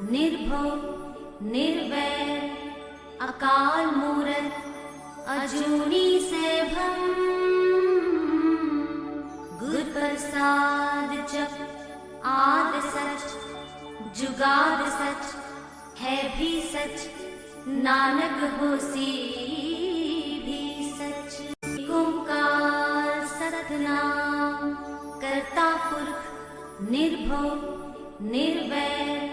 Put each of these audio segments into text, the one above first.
निर्भव निर्वैर अकाल मूरत अजूनी सैभम। गुर प्रसाद जप आद सच जुगाद सच है भी सच, नानक होसी भी सच। ओंकार सतनाम करता पुरख निर्भव निर्वैर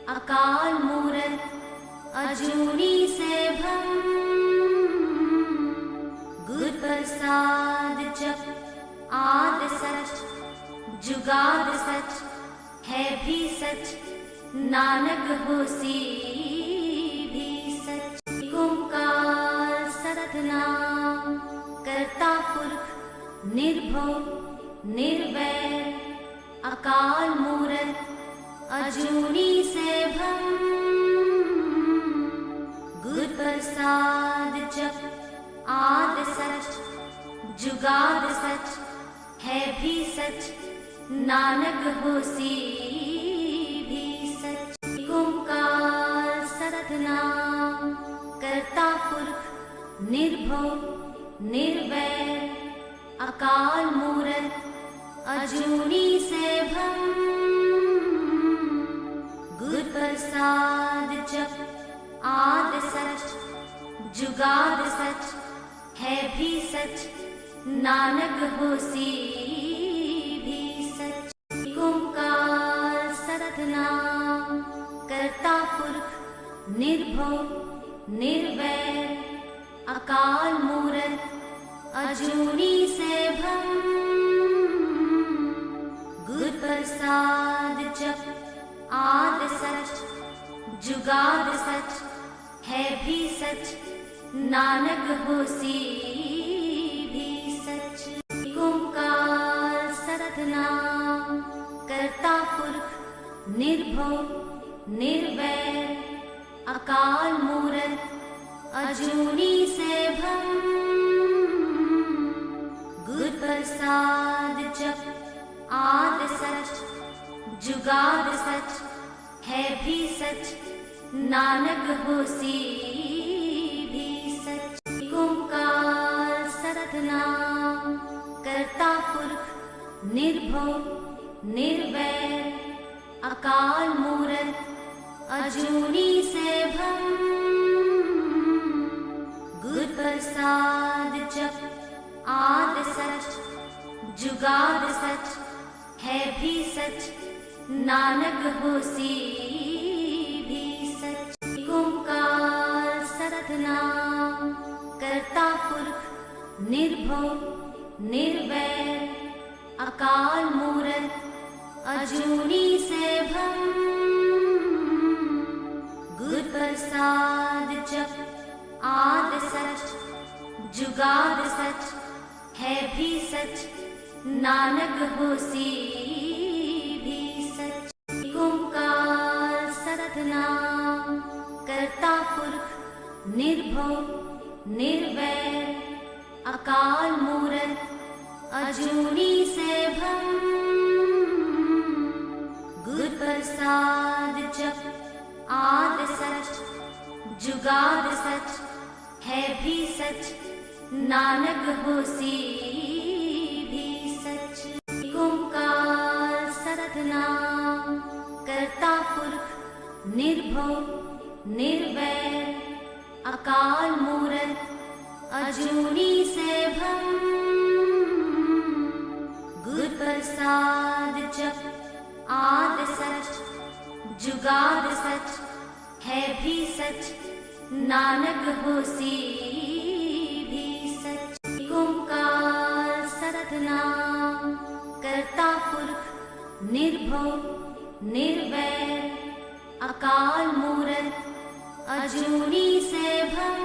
अकाल मूरत अजूनी सैभम। गुर प्रसाद जप आद सच जुगाद सच है भी सच, नानक होसी भी सच। ओंकार सतनाम करता पुरख निर्भव निर्वैर अकाल मूरत अजूनी सैभम। गुर प्रसाद जप आद सच जुगाद सच है भी सच, नानक होसी भी सच। ओंकार सतनाम करता पुरख निर्भव निर्वैर अकाल मूरत अजूनी सैभम। गुर प्रसाद जप आद सच जुगाद सच है भी सच, नानक होसी भी सच। ओंकार सतनाम करता पुरख निर्भव निर्वैर अकाल मूरत अजूनी सैभम। गुर प्रसाद जप आद सच जुगाद सच है भी सच, नानक होसी भी सच। ओंकार सतनाम करता पुरख निर्भव निर्वैर अकाल मूरत अजूनी सैभम। गुर प्रसाद जप आद सच जुगाद सच है भी सच, नानक होसी भी सच। ओंकार सतनाम करता पुरख निर्भव निर्वैर अकाल मूरत अजूनी सैभम। गुर प्रसाद जप आद सच जुगाद सच है भी सच, नानक होसी भी सच। ओंकार सतनाम करता पुरख निर्भव निर्वैर अकाल मूरत अजूनी सैभम। गुर प्रसाद जप आद सच जुगाद सच है भी सच, नानक होसी भी सच। ओंकार सतनाम करता पुरख निर्भव निर्वैर अकाल मूरत अजूनी सैभम। गुर प्रसाद जप आद सच जुगाद सच है भी सच, नानक होसी भी सच। ओंकार सतनाम करता पुरख निर्भव निर्वैर अकाल मूरत अजूनी सैभम। गुर प्रसाद जप आद सच जुगाद सच है भी सच, नानक होसी भी सच। ओंकार सतनाम करता पुरख निर्भव निर्वैर अकाल मूरत अजूनी सैभम।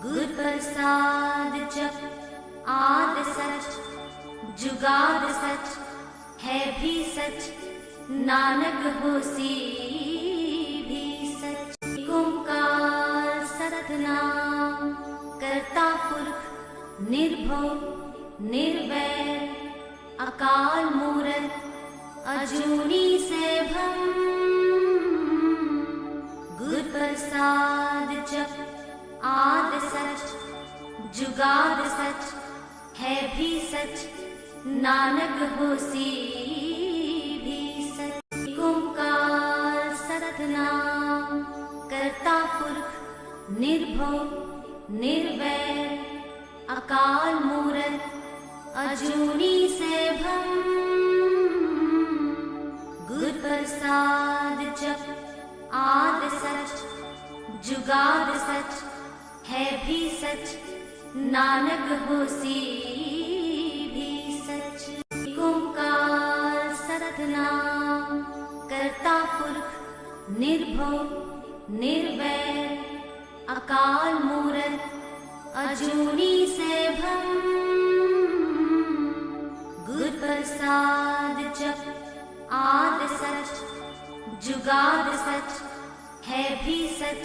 गुर प्रसाद जप आद सच जुगाद सच है भी सच, नानक होसी भी सच। ओंकार सतनाम करता पुरख निर्भव निर्वैर अकाल मूरत अजूनी सैभम गुर प्रसाद जप आद सच जुगाद सच है भी सच नानक होसी भी सच। ओंकार सतनाम करता पुरख निर्भव निर्वैर अकाल मूरत अजूनी सैभम गुर प्रसाद जप आद सच जुगाद सच है भी सच नानक होसी भी सच। ओंकार सतनाम करता पुरख निर्भव निर्वैर अकाल मूरत अजूनी सैभम गुर प्रसाद जप आद सच जुगाद सच है भी सच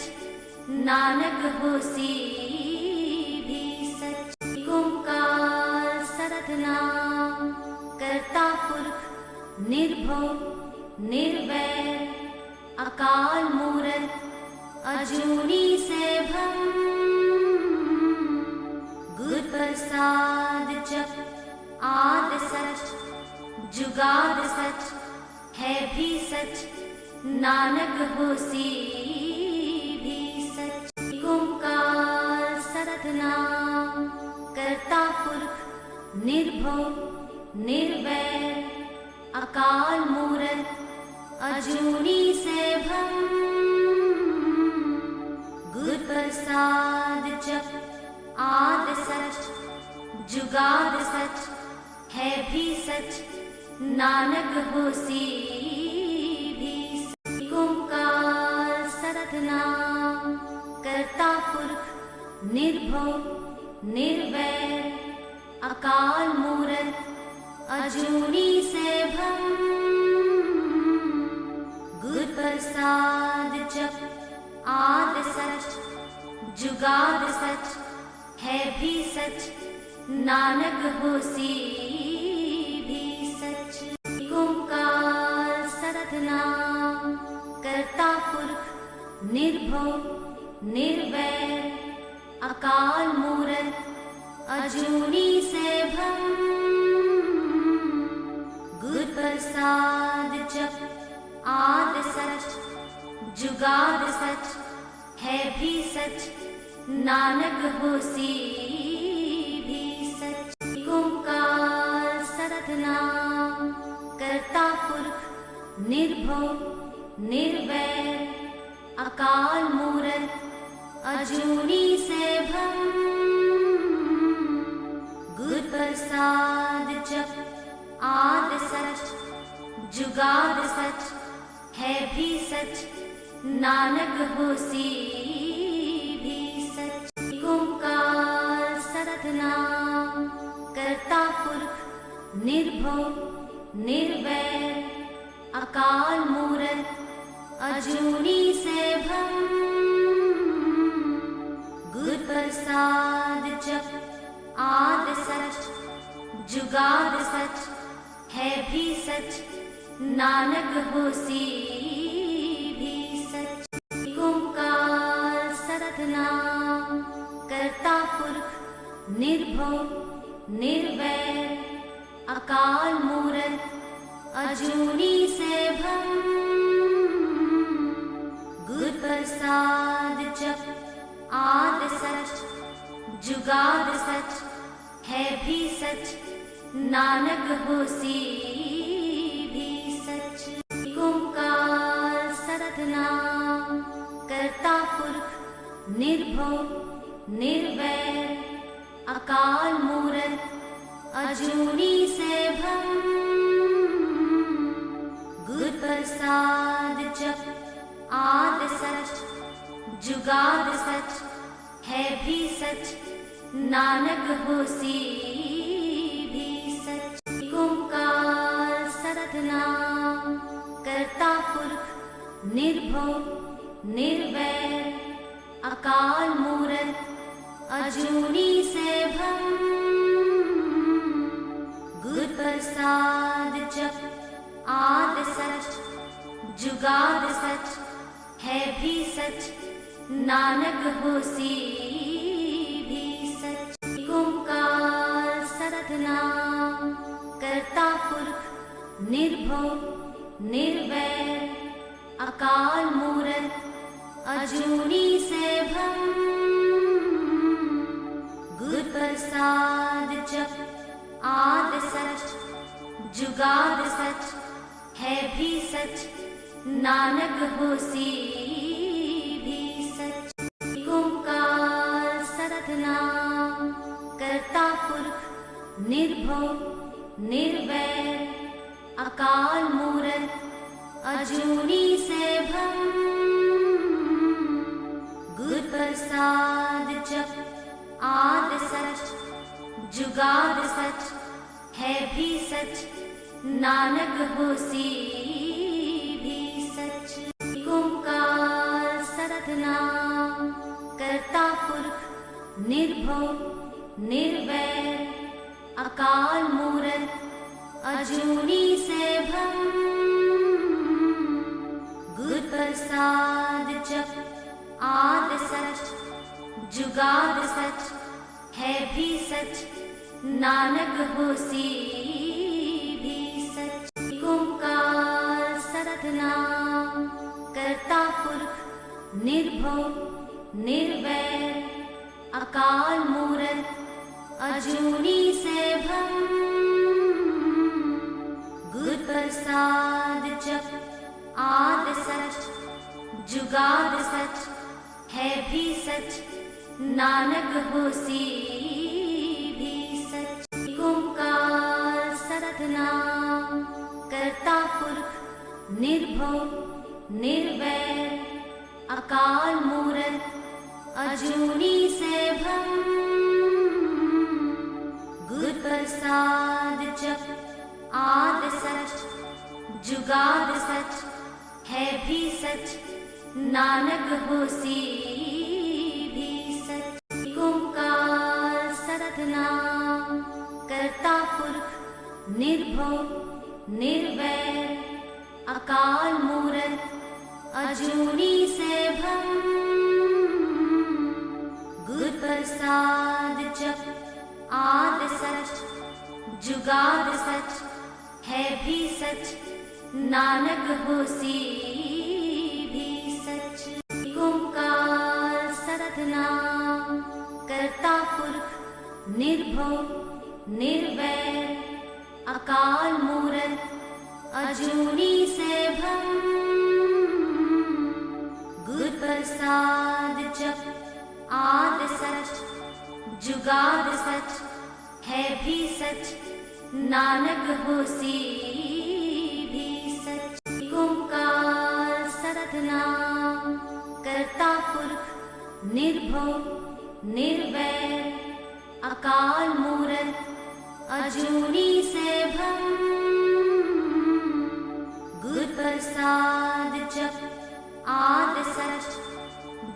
नानक होसी भी सच। ओंकार सतनाम करता पुरख निर्भव निर्वैर अकाल मूरत अजूनी सैभम गुर प्रसाद जप आद सच जुगाद सच है भी सच नानक होसी भी सच। ओंकार सतनाम करता पुरख निर्भव निर्वैर अकाल मूरत अजूनी सैभम गुर प्रसाद जप आद सच जुगाद सच है भी सच नानक होसी भी सच। ओंकार सतनाम करता पुरख निर्भव निर्वैर अकाल मूरत अजूनी सैभम गुर प्रसाद जप आद सच जुगाद सच है भी सच नानक होसी भी सच। ओंकार सतनाम करता पुरख निर्भव निर्वैर अकाल मूरत अजूनी सैभम गुर प्रसाद जप आद सच जुगाद सच है भी सच नानक होसी भी सच। ओंकार सतनाम करता पुरख निर्भव निर्वैर अकाल मूरत अजूनी सैभम गुर प्रसाद जप आद सच जुगाद सच है भी सच नानक होसी भी सच। ओंकार सतनाम करता पुरख निर्भव निर्वैर अकाल मूरत अजूनी सैभम गुर प्रसाद जप आद सच जुगाद सच है भी सच नानक होसी भी सच। ओंकार सतनाम करता पुरख निर्भव निर्वैर अकाल मूरत अजूनी सैभम गुर प्रसाद जप आद सच जुगाद सच है भी सच नानक होसी भी सच। ओंकार सतनाम करता पुरख निर्भव निर्वैर अकाल मूरत अजूनी सैभम गुर प्रसाद जप आद सच जुगाद सच है भी सच नानक होसी भी सच। ओंकार सतनाम करता पुरख निर्भव निर्वैर अकाल मूरत अजूनी सैभम गुर प्रसाद जप आद सच जुगाद सच है भी सच, नानक होसी भी सच। ओंकार सतनाम करता पुरख निर्भव निर्वैर, अकाल मूरत अजूनी सैभम। गुर प्रसाद जप आद सच जुगाद सच है भी सच, नानक होसी भी सच। ओंकार सतनाम करता पुरख निर्भव निर्वैर, अकाल मूरत अजूनी सैभम। गुर प्रसाद जप आद सच जुगाद सच है भी सच, नानक होसी भी सच। ओंकार सतनाम करता पुरख निर्भव निर्वैर, अकाल मूरत अजूनी सैभम। गुर प्रसाद जप आद सच जुगाद सच है भी सच, नानक होसी भी सच। ओंकार सतनाम करता पुरख निर्भव निर्वैर, अकाल मूरत अजूनी सैभम। गुर प्रसाद जप आद सच जुगाद सच है भी सच, नानक होसी भी सच। ओंकार सतनाम करता पुरख निर्भव निर्वैर, अकाल मूरत अजूनी सैभम। गुर प्रसाद जप आद सच जुगाद सच है भी सच, नानक होसी भी सच। ओंकार सतनाम करता पुरख निर्भव निर्वैर, अकाल मूरत अजूनी सैभम। गुर प्रसाद जप आद सच जुगाद सच है भी सच, नानक होसी भी सच। ओंकार सतनाम करता पुरख निर्भव निर्वैर, अकाल मूरत अजूनी सैभम। गुर प्रसाद जप आद सच जुगाद सच है भी सच, नानक होसी भी सच। ओंकार सतनाम करता पुरख निर्भव निर्वैर, अकाल मूरत अजूनी सैभम। गुर प्रसाद जप आद सच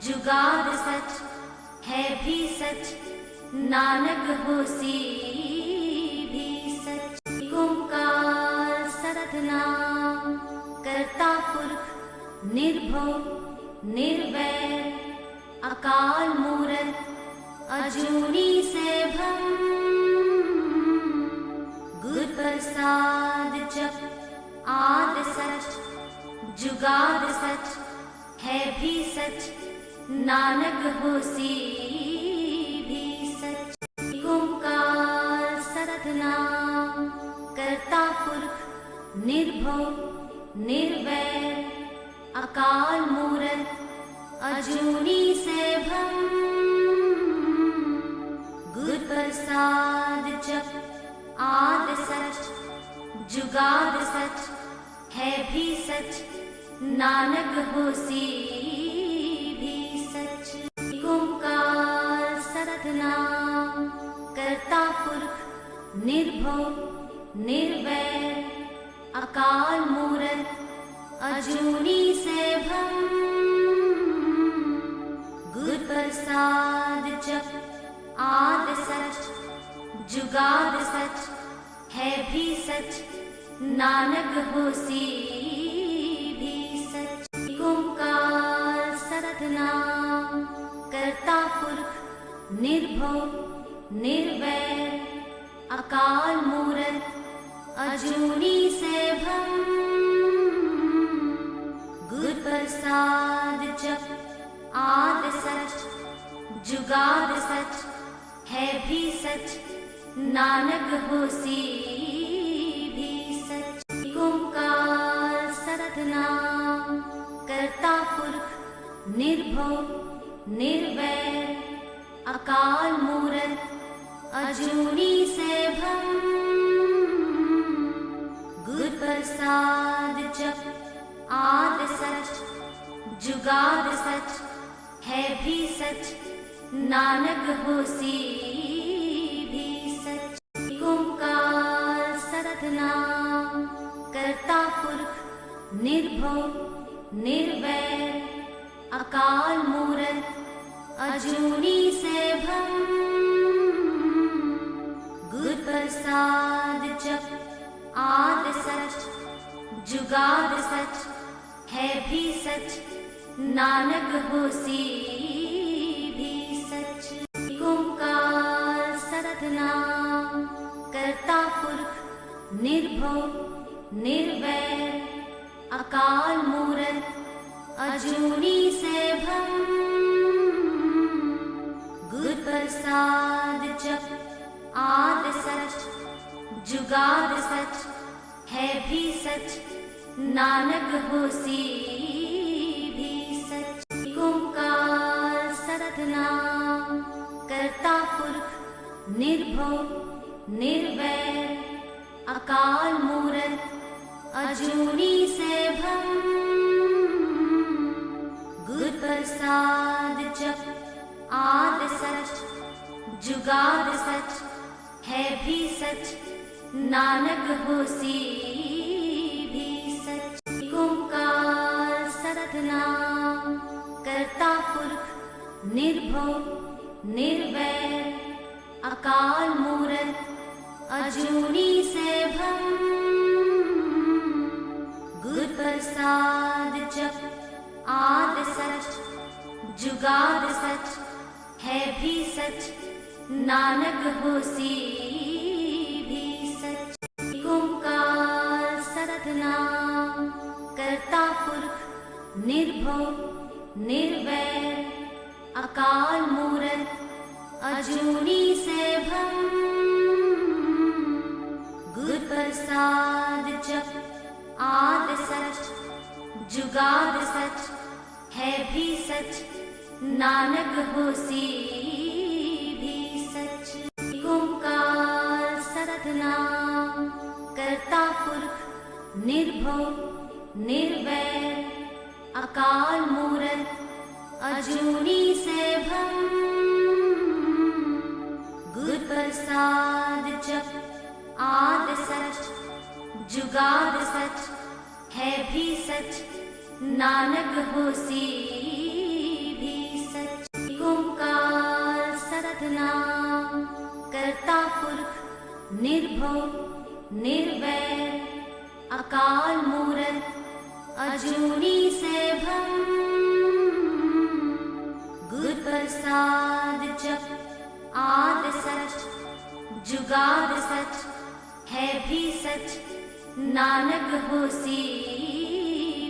जुगाद सच है भी सच, नानक होसी भी सच। ओंकार सतनाम करता पुरख निर्भव निर्वैर, अकाल मूरत अजूनी सैभम। गुर प्रसाद जप आद सच जुगाद सच है भी सच, नानक होसी भी सच। ओंकार सतनाम करता पुरख निर्भव निर्वैर, अकाल मूरत अजूनी सैभम। गुर प्रसाद जप आद सच जुगाद सच है भी सच, नानक होसी भी सच। ओंकार सतनाम करता पुरख निर्भव निर्वैर, अकाल मूरत अजूनी सैभम। गुर प्रसाद जप आद सच जुगाद सच है भी सच, नानक होसी भी सच। ओंकार सतनाम करता पुरख निर्भव निर्वैर अकाल मूरत अजूनी सैभम। गुर प्रसाद जप आद सच जुगाद सच है भी सच। नानक होसी भी सच। ओंकार सतनाम करता पुरख निर्भव निर्वैर अकाल मूरत अजूनी सैभम। गुर प्रसाद जप आद सच जुगाद सच है भी सच। नानक होसी भी सच। ओंकार सतनाम करता पुरख निर्भव निर्वैर अकाल मूरत अजूनी सैभम। गुर प्रसाद जप आद सच जुगाद सच है भी सच। नानक होसी भी सच। ओंकार सतनाम करता पुरख निर्भव निर्वैर अकाल मूरत अजूनी सैभम। गुर प्रसाद जप आद सच जुगाद सच है भी सच। नानक होसी भी सच। ओंकार सतनाम करता पुरख निर्भव निर्वैर अकाल मूरत अजूनी सैभम। गुर प्रसाद जप आद सच जुगाद सच है भी सच। नानक होसी भी सच। ओंकार सतनाम करता पुरख निर्भव निर्वैर अकाल मूरत अजूनी सैभम। गुर प्रसाद जप आद सच जुगाद सच है भी सच। नानक होसी भी सच। ओंकार सतनाम करता पुरख निर्भव निर्वैर अकाल मूरत अजूनी सैभम। गुर प्रसाद जप आद सच जुगाद सच है भी सच। नानक होसी भी सच। ओंकार सतनाम करता पुरख निर्भव निर्वैर अकाल मूरत अजूनी सैभम। गुर प्रसाद जप आद सच जुगाद सच है भी सच। नानक होसी भी सच। ओंकार सतनाम करता पुरख निर्भव निर्वैर अकाल मूरत अजूनी सैभम। गुर प्रसाद जप आद सच जुगाद सच है भी सच। नानक होसी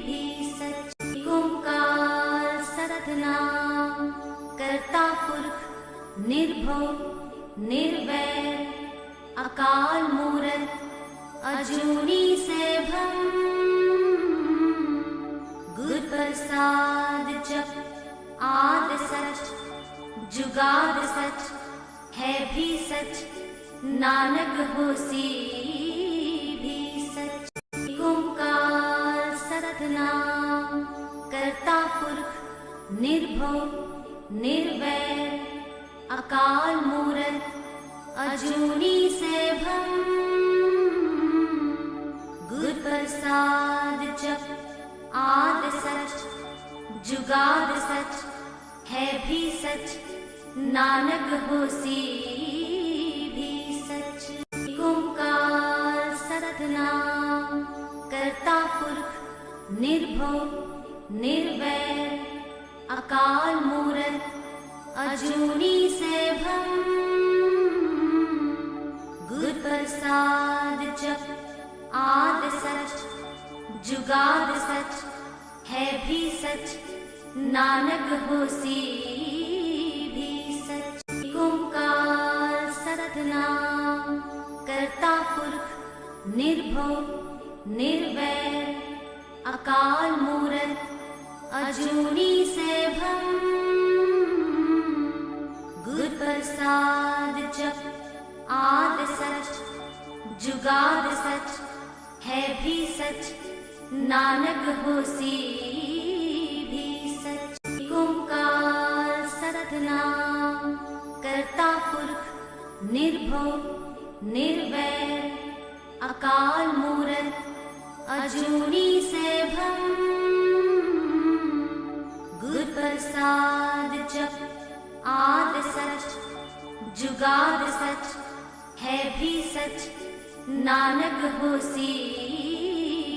भी सच। ओंकार सतनाम करता पुरख निर्भव निर्वैर अकाल मूरत अजूनी सैभम। गुर प्रसाद जप आद सच जुगाद सच है भी सच। नानक होसी भी सच। ओंकार सतनाम करता पुरख निर्भव निर्वैर अकाल मूरत अजूनी सैभम। गुर प्रसाद जप आद सच जुगाद सच है भी सच। नानक होसी भी सच। ओंकार सतनाम निर्भव निर्वैर अकाल मूरत अजूनी सैभम। गुर प्रसाद जप आद सच जुगाद सच है भी सच नानक होसी भी सच। ओंकार सतनाम करता पुरख निर्भव निर्वैर अकाल मूरत अजूनी सैभम। गुर प्रसाद जप आद सच जुगाद सच है भी सच नानक होसी भी सच। ओंकार सतनाम करता पुरख निर्भव निर्वैर अकाल मूरत अजूनी सैभम। गुर प्रसाद जप आद सच जुगाद सच है भी सच नानक होसी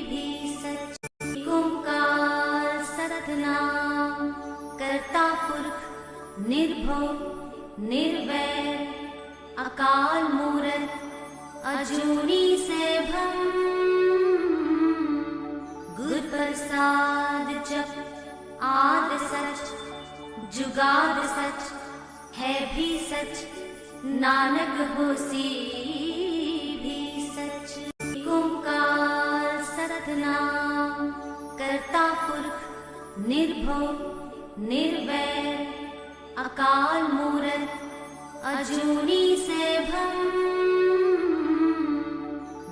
भी सच। ओंकार सतनाम करता पुरख निर्भव निर्वैर अकाल मूरत अजूनी सैभम। गुर प्रसाद जप आद सच जुगाद सच है भी सच नानक होसी भी सच। ओंकार सतनाम करता पुरख निर्भव निर्वैर अकाल मूरत अजूनी सैभम।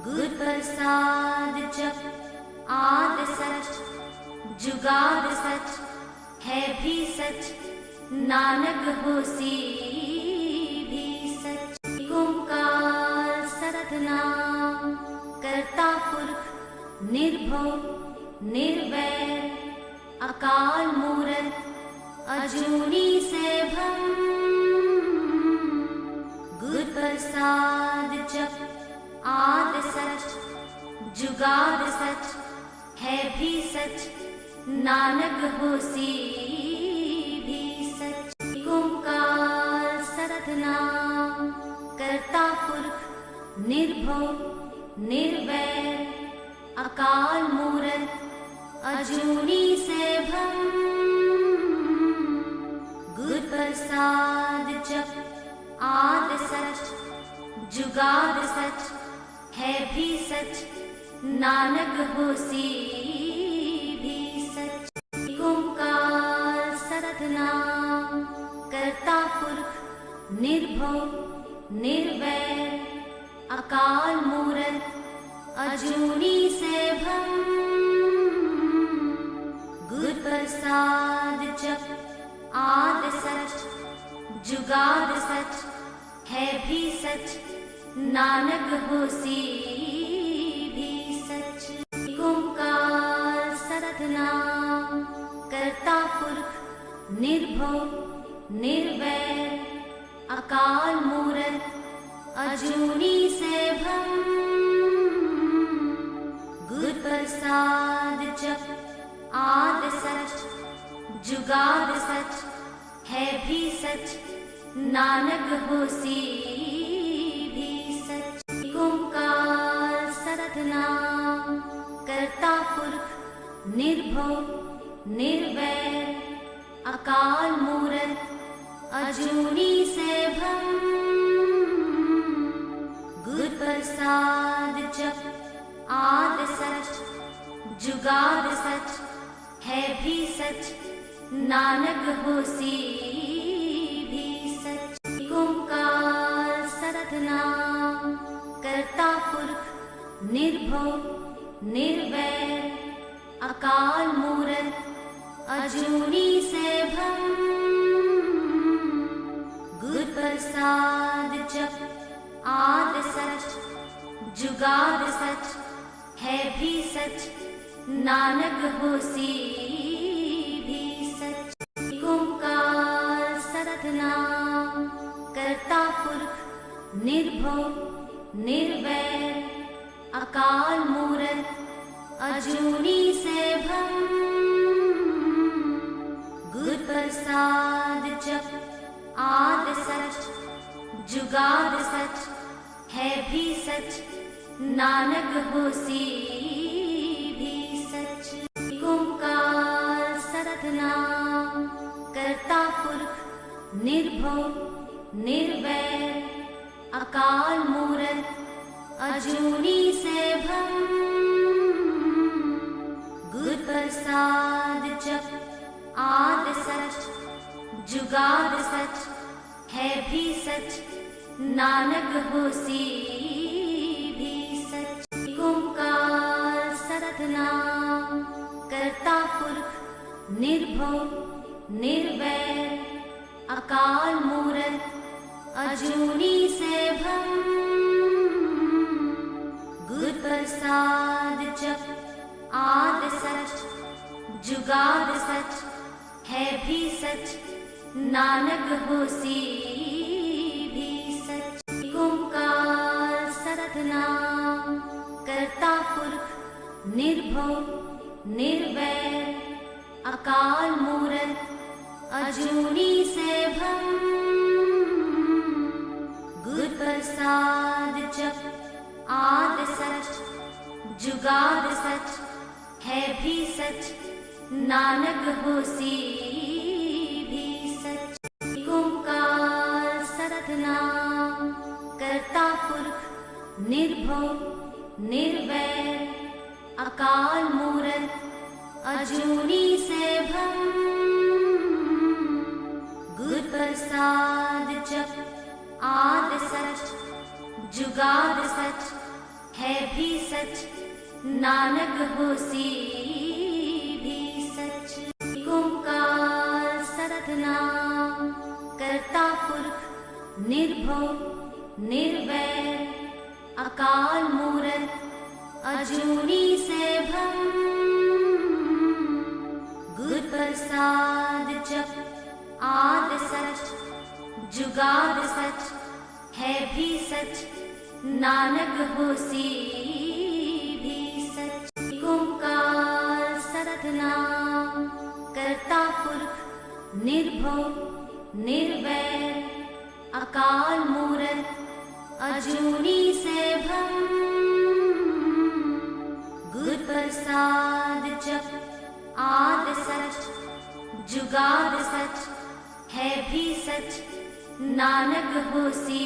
गुर प्रसाद जप आद सच जुगाद सच है भी सच नानक होसी भी सच। ओंकार सतनाम करता पुरख निर्भव निर्वैर अकाल मूरत अजूनी सैभम। गुर प्रसाद जप आद सच जुगाद सच है भी सच नानक होसी भी सच। ओंकार सतनाम करता पुरख निर्भव निर्वैर अकाल मूरत अजूनी सैभम। गुर प्रसाद जप आद सच जुगाद सच है भी सच नानक होसी भी सच। ओंकार सतनाम करता पुरख निर्भव निर्वैर अकाल मूरत अजूनी सैभम। गुर प्रसाद जप आद सच जुगाद सच है भी सच नानक होसी भी सच। ओंकार सतनाम करता पुरख निर्भव निर्वैर अकाल मूरत अजूनी सैभम। गुर प्रसाद जप आद सच जुगाद सच है भी सच नानक होसी भी सच। ओंकार सतनाम करता पुरख निर्भव निर्वैर अकाल मूरत अजूनी सैभम। गुर प्रसाद जप आद सच जुगाद सच है भी सच नानक होसी भी सच। ओंकार सतनाम करता पुरख निर्भव निर्वैर अकाल मूरत अजूनी सैभम। गुर प्रसाद जप आद सच जुगाद सच है भी सच नानक होसी भी सच। ओंकार सतनाम करता पुरख निर्भव निर्वैर अकाल मूरत अजूनी सैभम। जुगाद सच है भी सच, नानक होसी भी सच। ओंकार सतनाम करता पुरख निर्भव निर्वैर, अकाल मूरत अजूनी सैभम। गुर प्रसाद जप आद सच, जुगाद सच है भी सच, नानक होसी भी सच। ओंकार सतनाम करता पुरख निर्भव निर्वैर, अकाल मूरत अजूनी सैभम। गुर प्रसाद जप आद सच, जुगाद सच है भी सच, नानक होसी भी सच। ओंकार सतनाम करता पुरख निर्भव निर्वैर, अकाल मूरत अजूनी सैभम। गुर प्रसाद जप आद सच, जुगाद सच है भी सच, नानक होसी भी सच। ओंकार सतनाम करता पुरख निर्भव निर्वैर, अकाल मूरत अजूनी सैभम। गुर प्रसाद जप आद सच, जुगाद सच है भी सच, नानक होसी भी सच। ओंकार सतनाम करता पुरख निर्भव निर्वैर, अकाल मूरत अजूनी सैभम। गुर प्रसाद जप आद सच, जुगाद सच है भी सच, नानक होसी भी सच। ओंकार सतनाम करता पुरख निर्भव निर्वैर, अकाल मूरत अजूनी सैभम। गुर प्रसाद जप आद सच, जुगाद सच है भी सच, नानक होसी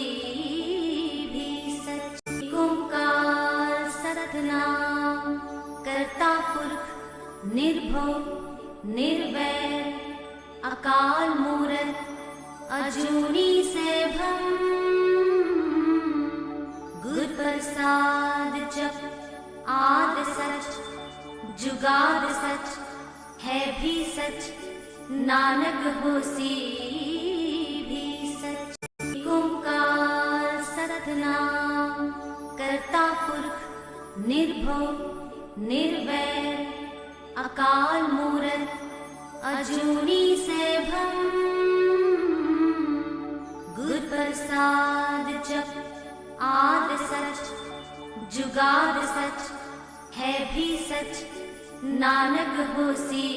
भी सच। ओंकार सतनाम करता पुरख निर्भव निर्वैर, अकाल मूरत अजूनी सैभम। गुर प्रसाद जप आद सच, जुगाद सच है भी सच, नानक होसी भी सच। ओंकार सतनाम करता पुरख निर्भव निर्वैर, अकाल मूरत अजूनी सैभम। गुर प्रसाद जप आद सच, जुगाद सच है भी सच, नानक होसी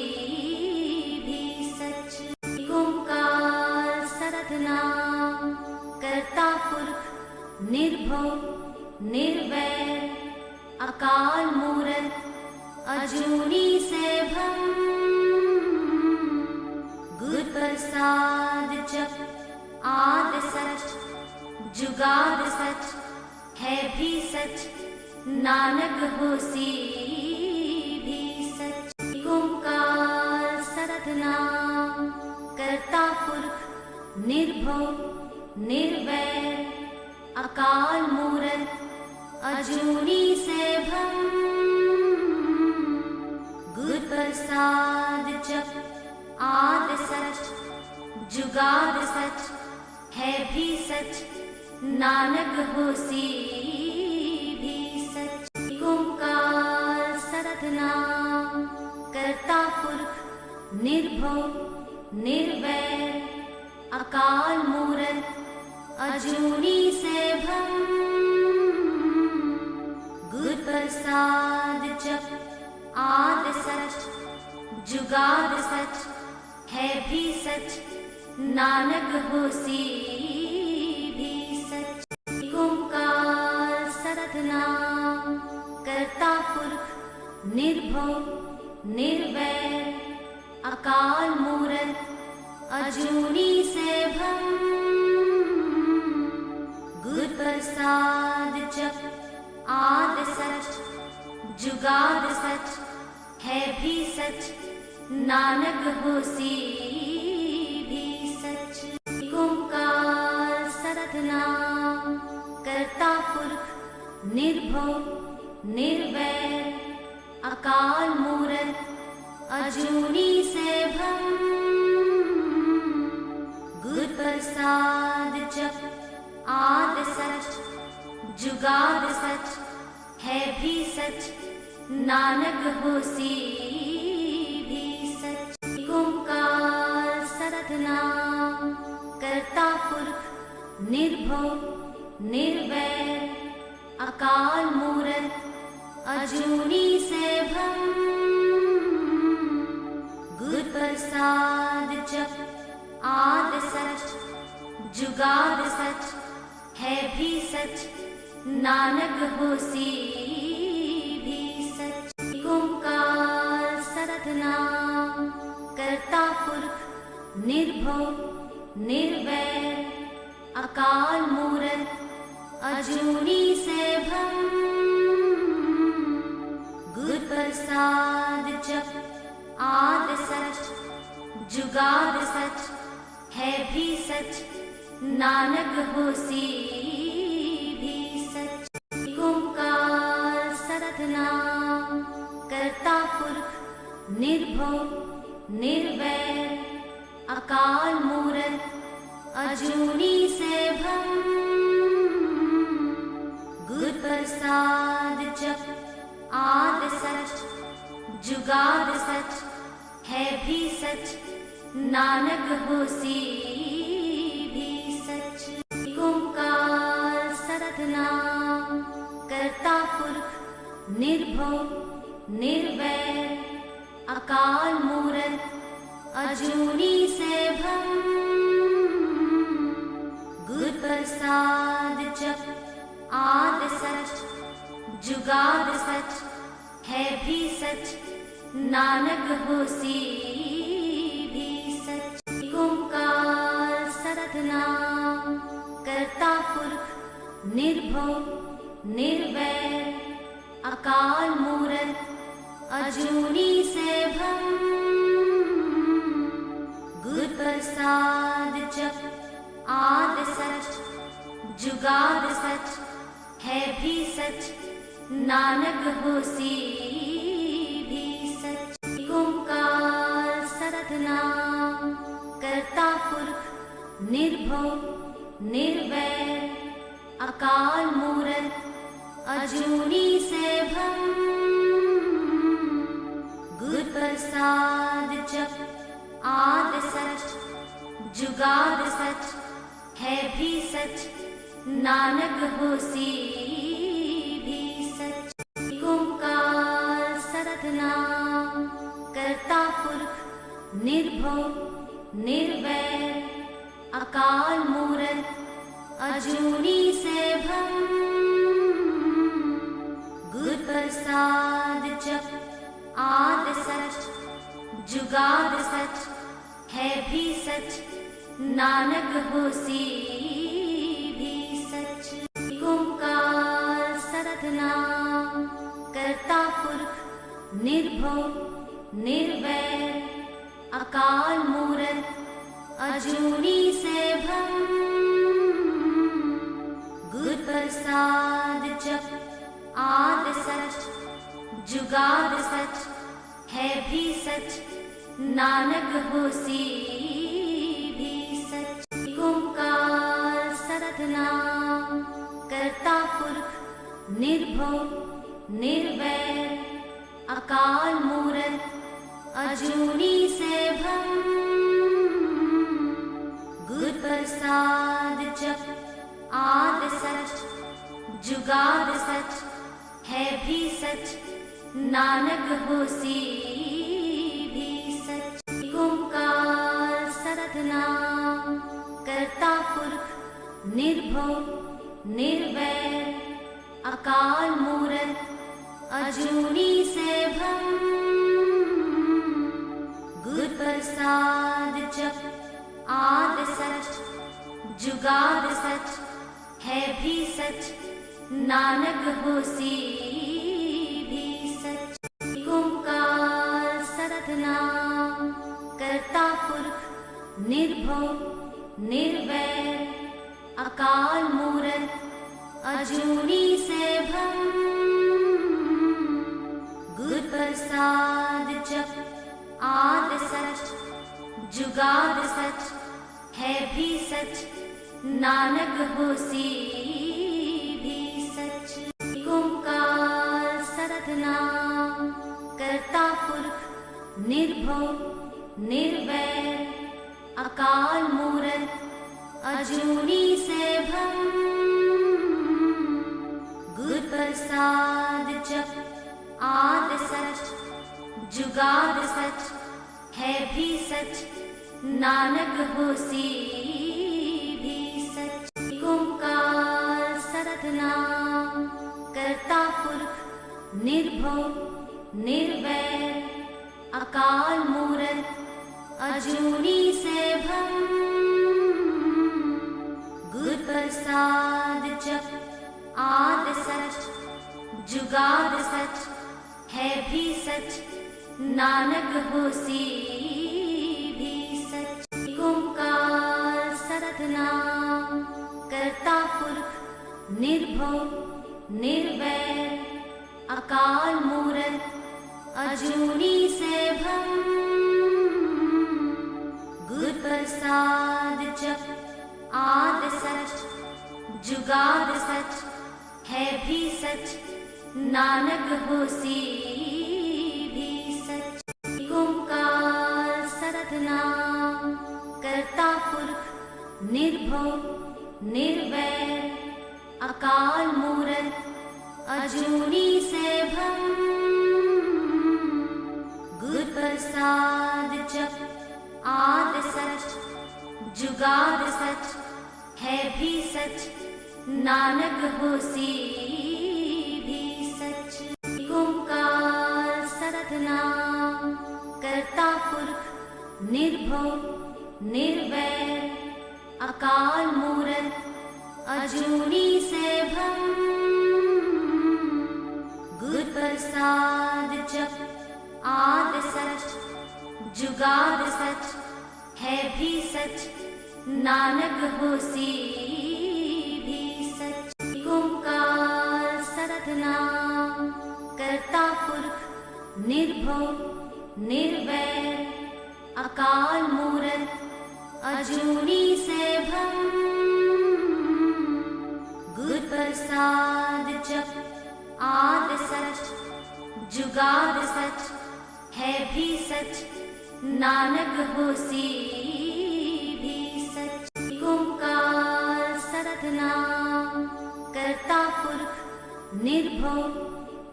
भी सच। ओंकार सतनाम करता पुरख निर्भव निर्वैर, अकाल मूरत अजूनी सैभम। गुर प्रसाद जप आद सच, जुगाद सच है भी सच, नानक होसी भी सच। ओंकार सतनाम करता पुरख निर्भव निर्वैर, अकाल मूरत अजूनी सैभम। गुर प्रसाद जप आद सच, जुगाद सच है भी सच, नानक होसी भी सच। ओंकार सतनाम करता पुरख निर्भव निर्वैर, अकाल मूरत अजूनी सैभम। गुर प्रसाद जप आद सच, जुगाद सच है भी सच, नानक होसी भी सच। सतनाम। करता पुरख निर्भव निर्वैर अकाल मूरत अजूनी सैभम। गुर प्रसाद जप आद सच जुगाद सच है भी सच नानक होसी भी सच। ओंकार सतनाम। करता पुरख निर्भव निर्वैर अकाल मूरत अजूनी सैभम। गुर प्रसाद जप आद सच जुगाद सच है भी सच नानक होसी भी सच। ओंकार सतनाम। करता पुरख निर्भव निर्वैर अकाल मूरत अजूनी सैभम। गुर प्रसाद जप आद सच जुगाद सच है भी सच नानक होसी भी सच। ओंकार सतनाम। करता पुरख निर्भव निर्वैर अकाल मूरत अजूनी सैभम। गुर प्रसाद जप आद सच जुगाद सच है भी सच नानक होसी भी सच। ओंकार सतनाम। करता पुरख निर्भव निर्वैर अकाल मूरत अजूनी सैभम। गुर प्रसाद जप आद सच जुगाद सच है भी सच नानक होसी भी सच। ओंकार सतनाम। करता पुरख निर्भव निर्वैर अकाल मूरत अजूनी सैभम। गुर प्रसाद जप आद सच जुगाद सच है भी सच नानक होसी भी सच। ओंकार सतनाम। करता पुरख निर्भव निर्वैर अकाल मूरत अजूनी सैभम। गुर प्रसाद जप आद सच जुगाद सच है भी सच नानक होसी भी सच। ओंकार सतनाम। करता पुरख निर्भव निर्वैर अकाल मूरत अजूनी सैभम। गुर प्रसाद जप आद सच जुगाद सच है भी सच नानक होसी भी सच। ओंकार सतनाम। करता पुरख निर्भव निर्वैर अकाल मूरत अजूनी सैभम। गुर प्रसाद जप आद सच जुगाद सच है भी सच नानक होसी भी सच। ओंकार सतनाम। करता पुरख निर्भव निर्वैर अकाल मूरत अजूनी सैभम। गुर प्रसाद जप आद सच जुगाद सच है भी सच नानक होसी भी सच। ओंकार सतनाम। करता पुरख निर्भव निर्वैर अकाल मूरत अजूनी सैभम। गुर प्रसाद जप आद सच जुगाद सच है भी सच नानक होसी भी सच। ओंकार सतनाम। करता पुरख निर्भव निर्वैर अकाल मूरत अजूनी सैभम। गुर प्रसाद जप आद सच जुगाद सच है भी सच, नानक होसी भी सच। ओंकार सतनाम करता पुरख निर्भव निर्वैर, अकाल मूरत अजूनी सैभम। गुर प्रसाद जप आद सच जुगाद सच है भी सच, नानक होसी भी सच। ओंकार सतनाम करता पुरख निर्भव निर्वैर, अकाल मूरत अजूनी सैभम। गुर प्रसाद जप आद सच जुगाद सच है भी सच, नानक होसी भी सच। ओंकार सतनाम करता पुरख निर्भव निर्वैर, अकाल मूरत अजूनी सैभम। गुर प्रसाद जप आद सच जुगाद सच है भी सच, नानक होसी भी सच। ओंकार सतनाम करता पुरख निर्भव निर्वैर, अकाल मूरत अजूनी सैभम। गुर प्रसाद जप आद सच जुगाद सच है भी सच, नानक होसी भी सच। ओंकार सतनाम करता पुरख निर्भव निर्वैर, अकाल मूरत अजूनी सैभम। गुर प्रसाद जप आद सच जुगाद सच है भी सच, नानक होसी भी सच। ओंकार सतनाम करता पुरख निर्भव निर्वैर, अकाल मूरत अजूनी सैभम। गुर प्रसाद जप आद सच जुगाद सच है भी सच, नानक होसी भी सच। ओंकार सतनाम करता पुरख निर्भव निर्वैर, अकाल मूरत अजूनी सैभम। गुर प्रसाद जप आद सच जुगाद सच है भी सच, नानक होसी भी सच। ओंकार सतनाम करता पुरख निर्भव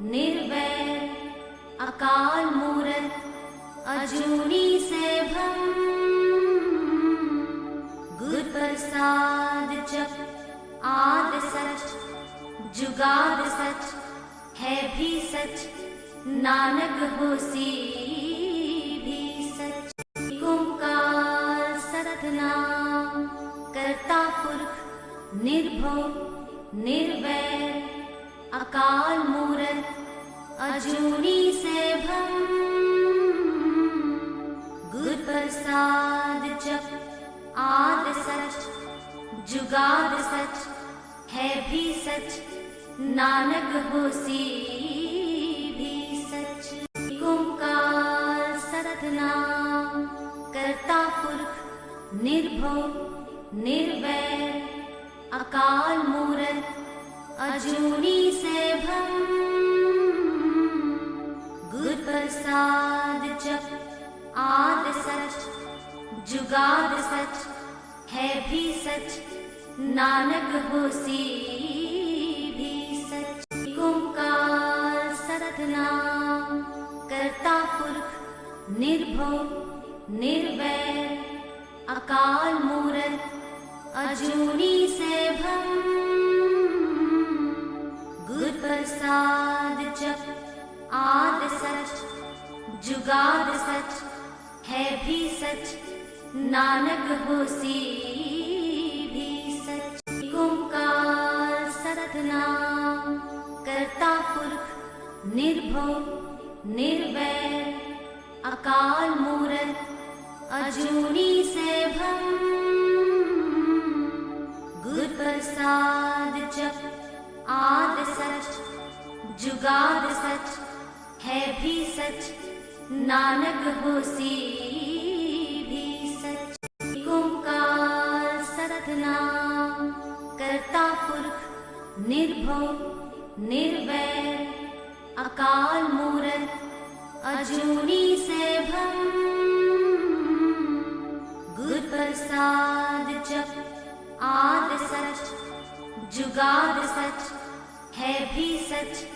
निर्वैर, अकाल मूरत अजूनी सैभम। गुर प्रसाद जप आद सच जुगाद सच है भी सच, नानक होसी भी सच। ओंकार सतनाम करता पुरख निर्भव निर्वैर, अकाल मूरत अजूनी सैभम। गुर प्रसाद जप आद सच जुगाद सच है भी सच, नानक होसी भी सच। ओंकार सतनाम करता पुरख निर्भव निर्वैर, अकाल मूरत अजूनी सैभम। गुर प्रसाद जप आद सच जुगाद सच है भी सच, नानक होसी भी सच। ओंकार सतनाम करता पुरख निर्भव निर्वैर, अकाल मूरत अजूनी सैभम। गुर प्रसाद जप आद सच जुगाद सच है भी सच नानक होसी भी सच। ओंकार सतनाम करता पुरख निर्भव निर्वैर अकाल मूरत अजूनी सैभम। गुर प्रसाद जप आद सच जुगाद सच है भी सच नानक होसी भी सच। ओंकार सतनाम करता पुरख निर्भव निर्वैर अकाल मूरत अजूनी सैभम। गुर प्रसाद जप आद सच जुगाद सच है भी सच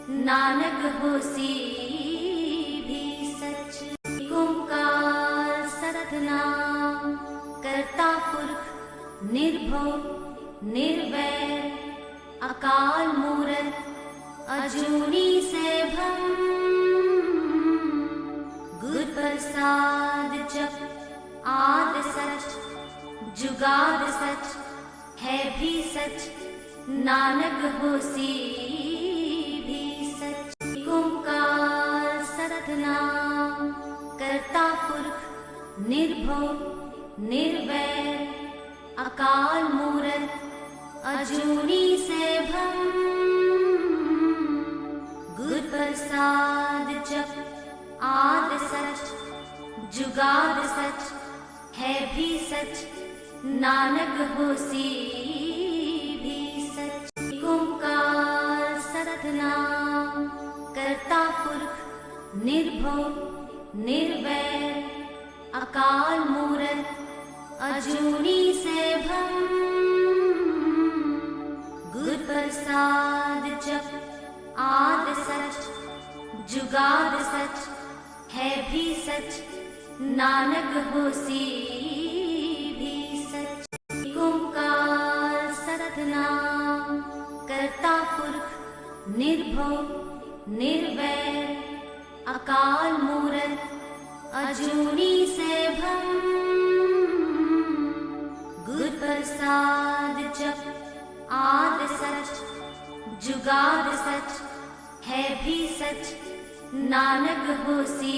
नानक होसी भी सच। ओंकार सतनाम करता पुरख निर्भव निर्वैर अकाल मूरत अजूनी सैभम। गुर प्रसाद जप आद सच जुगाद सच है भी सच नानक होसी भी सच। ओंकार सतनाम करता पुरख निर्भव निर्वैर अकाल मूरत अजूनी सैभम। गुर प्रसाद जप आद सच जुगाद सच है भी सच नानक होसी भी सच। ओंकार सतनाम करता पुरख निर्भव निर्वैर अकाल मूरत अजूनी सैभम। गुर प्रसाद जप आद सच जुगाद सच है भी सच नानक होसी भी सच। ओंकार सतनाम करता पुरख निर्भव निर्वैर अकाल मूरत अजूनी सैभम। गुर प्रसाद जप आद सच जुगाद सच है भी सच नानक होसी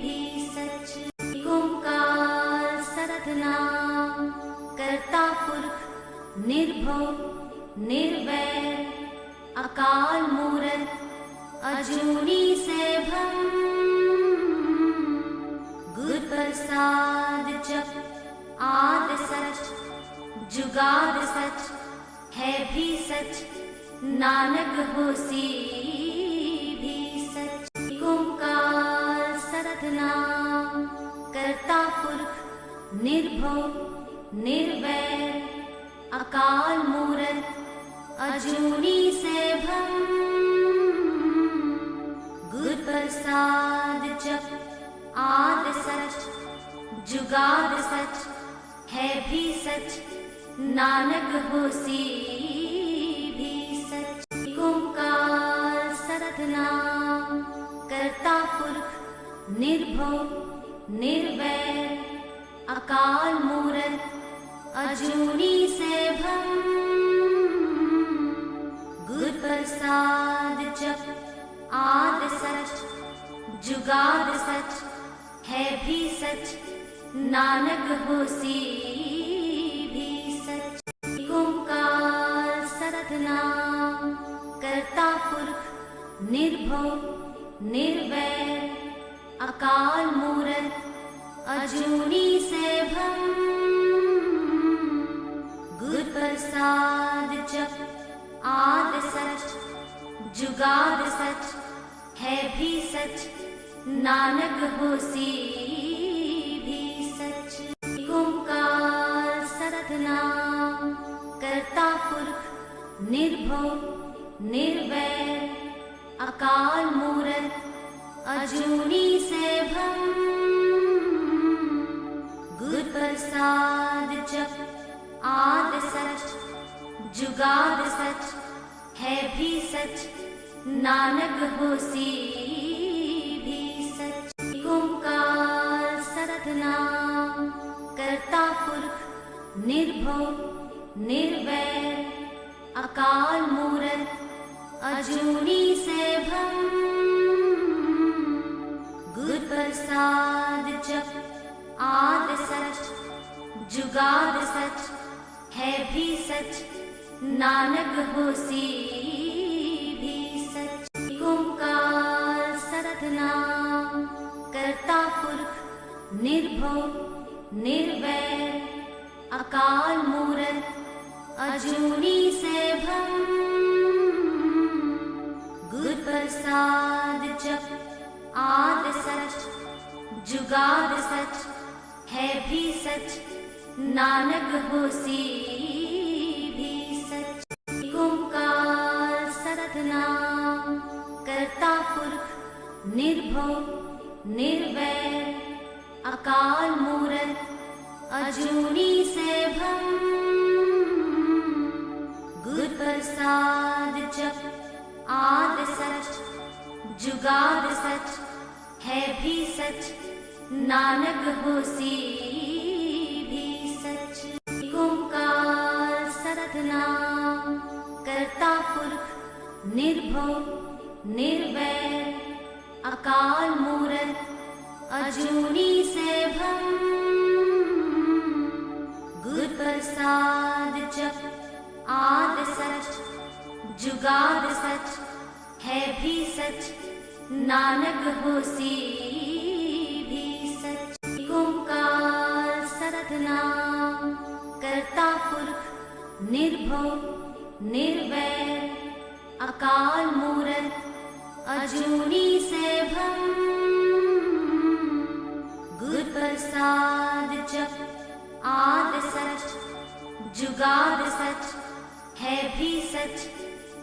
भी सच। ओंकार सतनाम करता पुरख निर्भव निर्वैर अकाल मूरत अजूनी सैभम। गुर प्रसाद जप आद सच जुगाद सच है भी सच नानक होसी भी सच। ओंकार सतनाम करता पुरख निर्भव निर्वैर अकाल मूरत अजूनी सैभम। गुर प्रसाद जप आद सच जुगाद सच है भी सच नानक होसी भी सच। ओंकार सतनाम करता पुरख निर्भव निर्वैर अकाल मूरत अजूनी सैभम। गुर प्रसाद जप आद सच जुगाद सच है भी सच नानक होसी भी सच। ओंकार सतनाम करता पुरख निर्भव निर्वैर अकाल मूरत अजूनी सैभम। गुर प्रसाद जप आद सच जुगाद सच है भी सच नानक होसी भी सच। ओंकार सतनाम करता पुरख निर्भव निर्वैर अकाल मूरत अजूनी सैभम। गुर प्रसाद जप आद सच जुगाद सच है भी सच, नानक होसी भी सच। ओंकार सतनाम करता पुरख निर्भव निर्वैर अकाल मूरत अजूनी सैभम। गुर प्रसाद जप आद सच जुगाद सच है भी सच, नानक होसी भी सच। ओंकार सतनाम करता पुरख निर्भव निर्वैर अकाल मूरत अजूनी सैभम। गुर प्रसाद जप आद सच जुगाद सच है भी सच, नानक होसी भी सच। ओंकार सतनाम करता पुरख निर्भव निर्वैर अकाल मूरत अजूनी सैभम। गुर प्रसाद जप आद सच जुगाद सच है भी सच, नानक होसी भी सच। ओंकार सतनाम करता पुरख निर्भव निर्वैर अकाल मूरत अजूनी सैभम। गुर प्रसाद जप आद सच जुगाद सच है भी सच, नानक होसी भी सच। ओंकार सतनाम करता पुरख निर्भव निर्वैर अकाल मूरत अजूनी सैभम। गुर प्रसाद जप आद सच जुगाद सच है भी सच,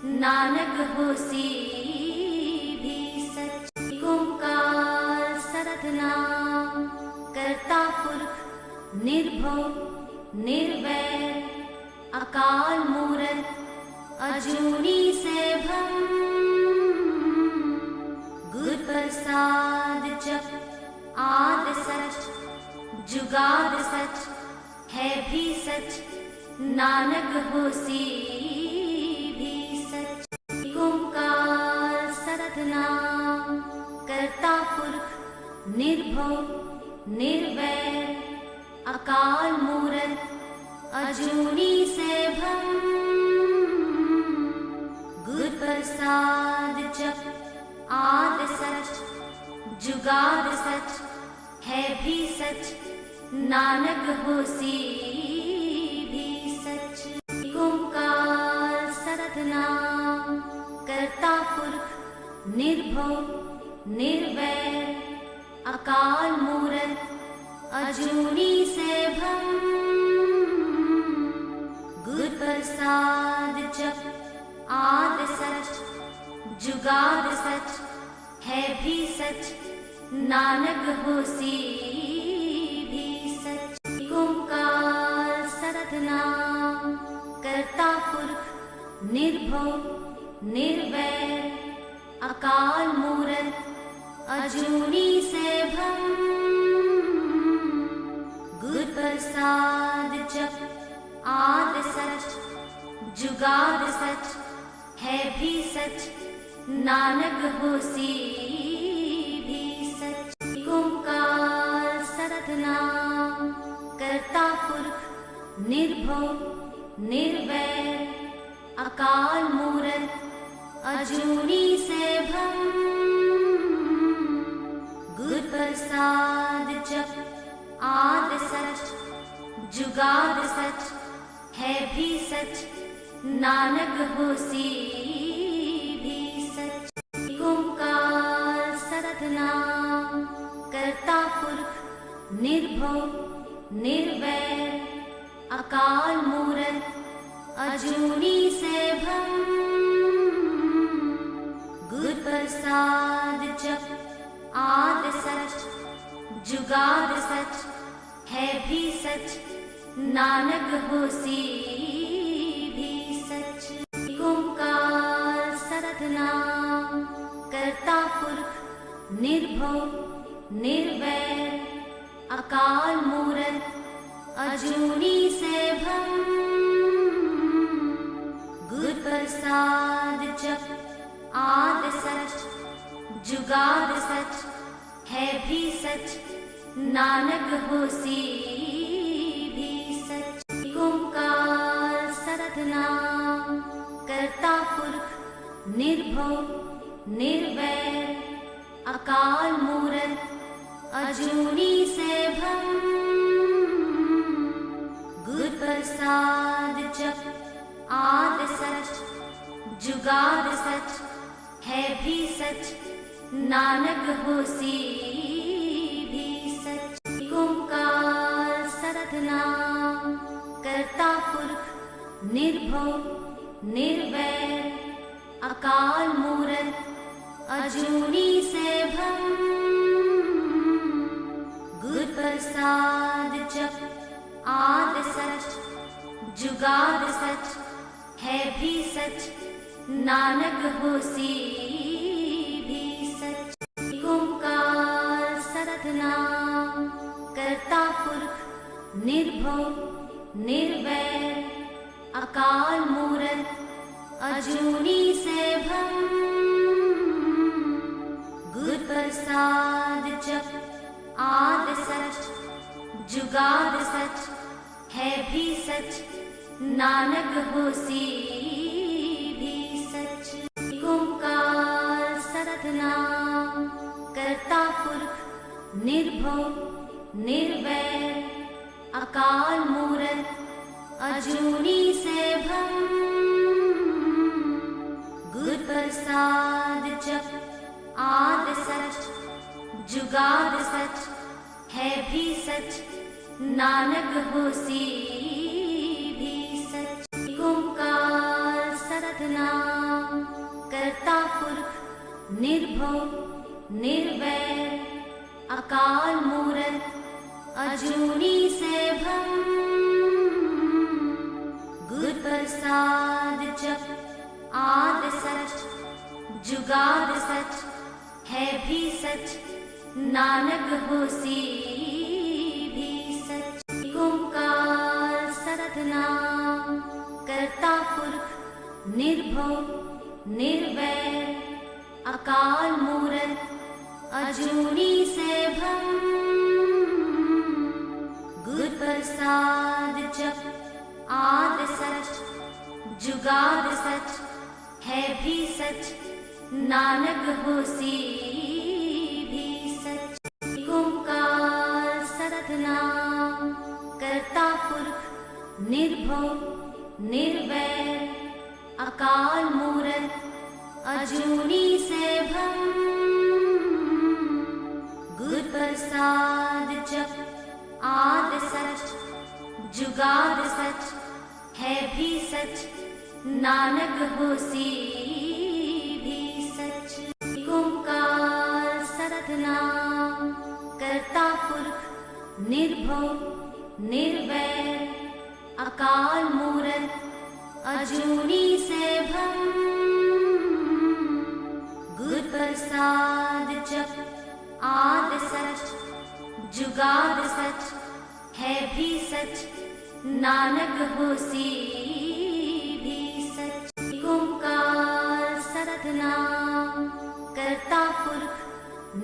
नानक होसी भी सच। ओंकार सतनाम करता पुरख निर्भव निर्वैर अकाल मूरत अजूनी सैभम। गुर प्रसाद जप आद सच जुगाद सच है भी सच, नानक होसी भी सच। ओंकार सतनाम करता पुरख निर्भव निर्वैर अकाल मूरत अजूनी सैभम। गुर प्रसाद जप आद सच जुगाद सच है भी सच, नानक होसी भी सच। ओंकार सतनाम करता पुरख निर्भव निर्वैर अकाल मूरत अजूनी सैभम। गुर प्रसाद जप आद सच जुगाद सच है भी सच, नानक होसी भी सच। ओंकार सतनाम करता पुरख निर्भव निर्वैर अकाल मूरत अजूनी सैभम। गुर प्रसाद जप आद सच जुगाद सच है भी सच, नानक होसी भी सच। ओंकार सतनाम करता पुरख निर्भव निर्वैर अकाल मूरत अजूनी सैभम। गुर प्रसाद जप आद सच जुगाद सच है भी सच, नानक होसी भी सच। ओंकार सतनाम करता पुरख निर्भव निर्वैर अकाल मूरत अजूनी सैभम। गुर प्रसाद जप आद सच जुगाद सच है भी सच, नानक होसी भी सच। ओंकार सतनाम। करता पुरख निर्भव निर्वैर अकाल मूरत अजूनी सैभम। गुर प्रसाद जप आद सच जुगाद सच है भी सच नानक होसी भी सच। ओंकार सतनाम। करता पुरख निर्भव निर्वैर अकाल मूरत अजूनी सैभम। गुर प्रसाद जप आद सच जुगाद सच है भी सच नानक होसी भी सच। ओंकार सतनाम। करता पुरख निर्भव निर्वैर अकाल मूरत अजूनी सैभम। गुर प्रसाद जप आद सच जुगाद सच है भी सच नानक होसी भी सच। ओंकार सतनाम। करता पुरख निर्भव निर्वैर अकाल मूरत अजूनी सैभम। गुर प्रसाद जप आद सच जुगाद सच है भी सच नानक होसी भी सच। ओंकार सतनाम। करता पुरख निर्भव निर्वैर अकाल मूरत अजूनी सैभम। गुर प्रसाद जप आद सच जुगाद सच है भी सच नानक होसी भी सच। ओंकार सतनाम। करता पुरख निर्भव निर्वैर अकाल मूरत अजूनी सैभम। गुर प्रसाद जप आद सच जुगाद सच है भी सच नानक होसी भी सच। ओंकार सतनाम। करता पुरख निर्भव निर्वैर अकाल मूरत अजूनी सैभम। गुर प्रसाद जप आद सच जुगाद सच है भी सच नानक होसी भी सच। ओंकार सतनाम। करता पुरख निर्भव निर्वैर अकाल मूरत अजूनी सैभम। गुर प्रसाद जप आद सच जुगाद सच है भी सच नानक होसी भी सच। ओंकार सतनाम। करता पुरख निर्भव निर्वैर अकाल मूरत अजूनी सैभम। गुर प्रसाद जप आद सच जुगाद सच है भी सच नानक होसी भी सच। ओंकार सतनाम। करता पुरख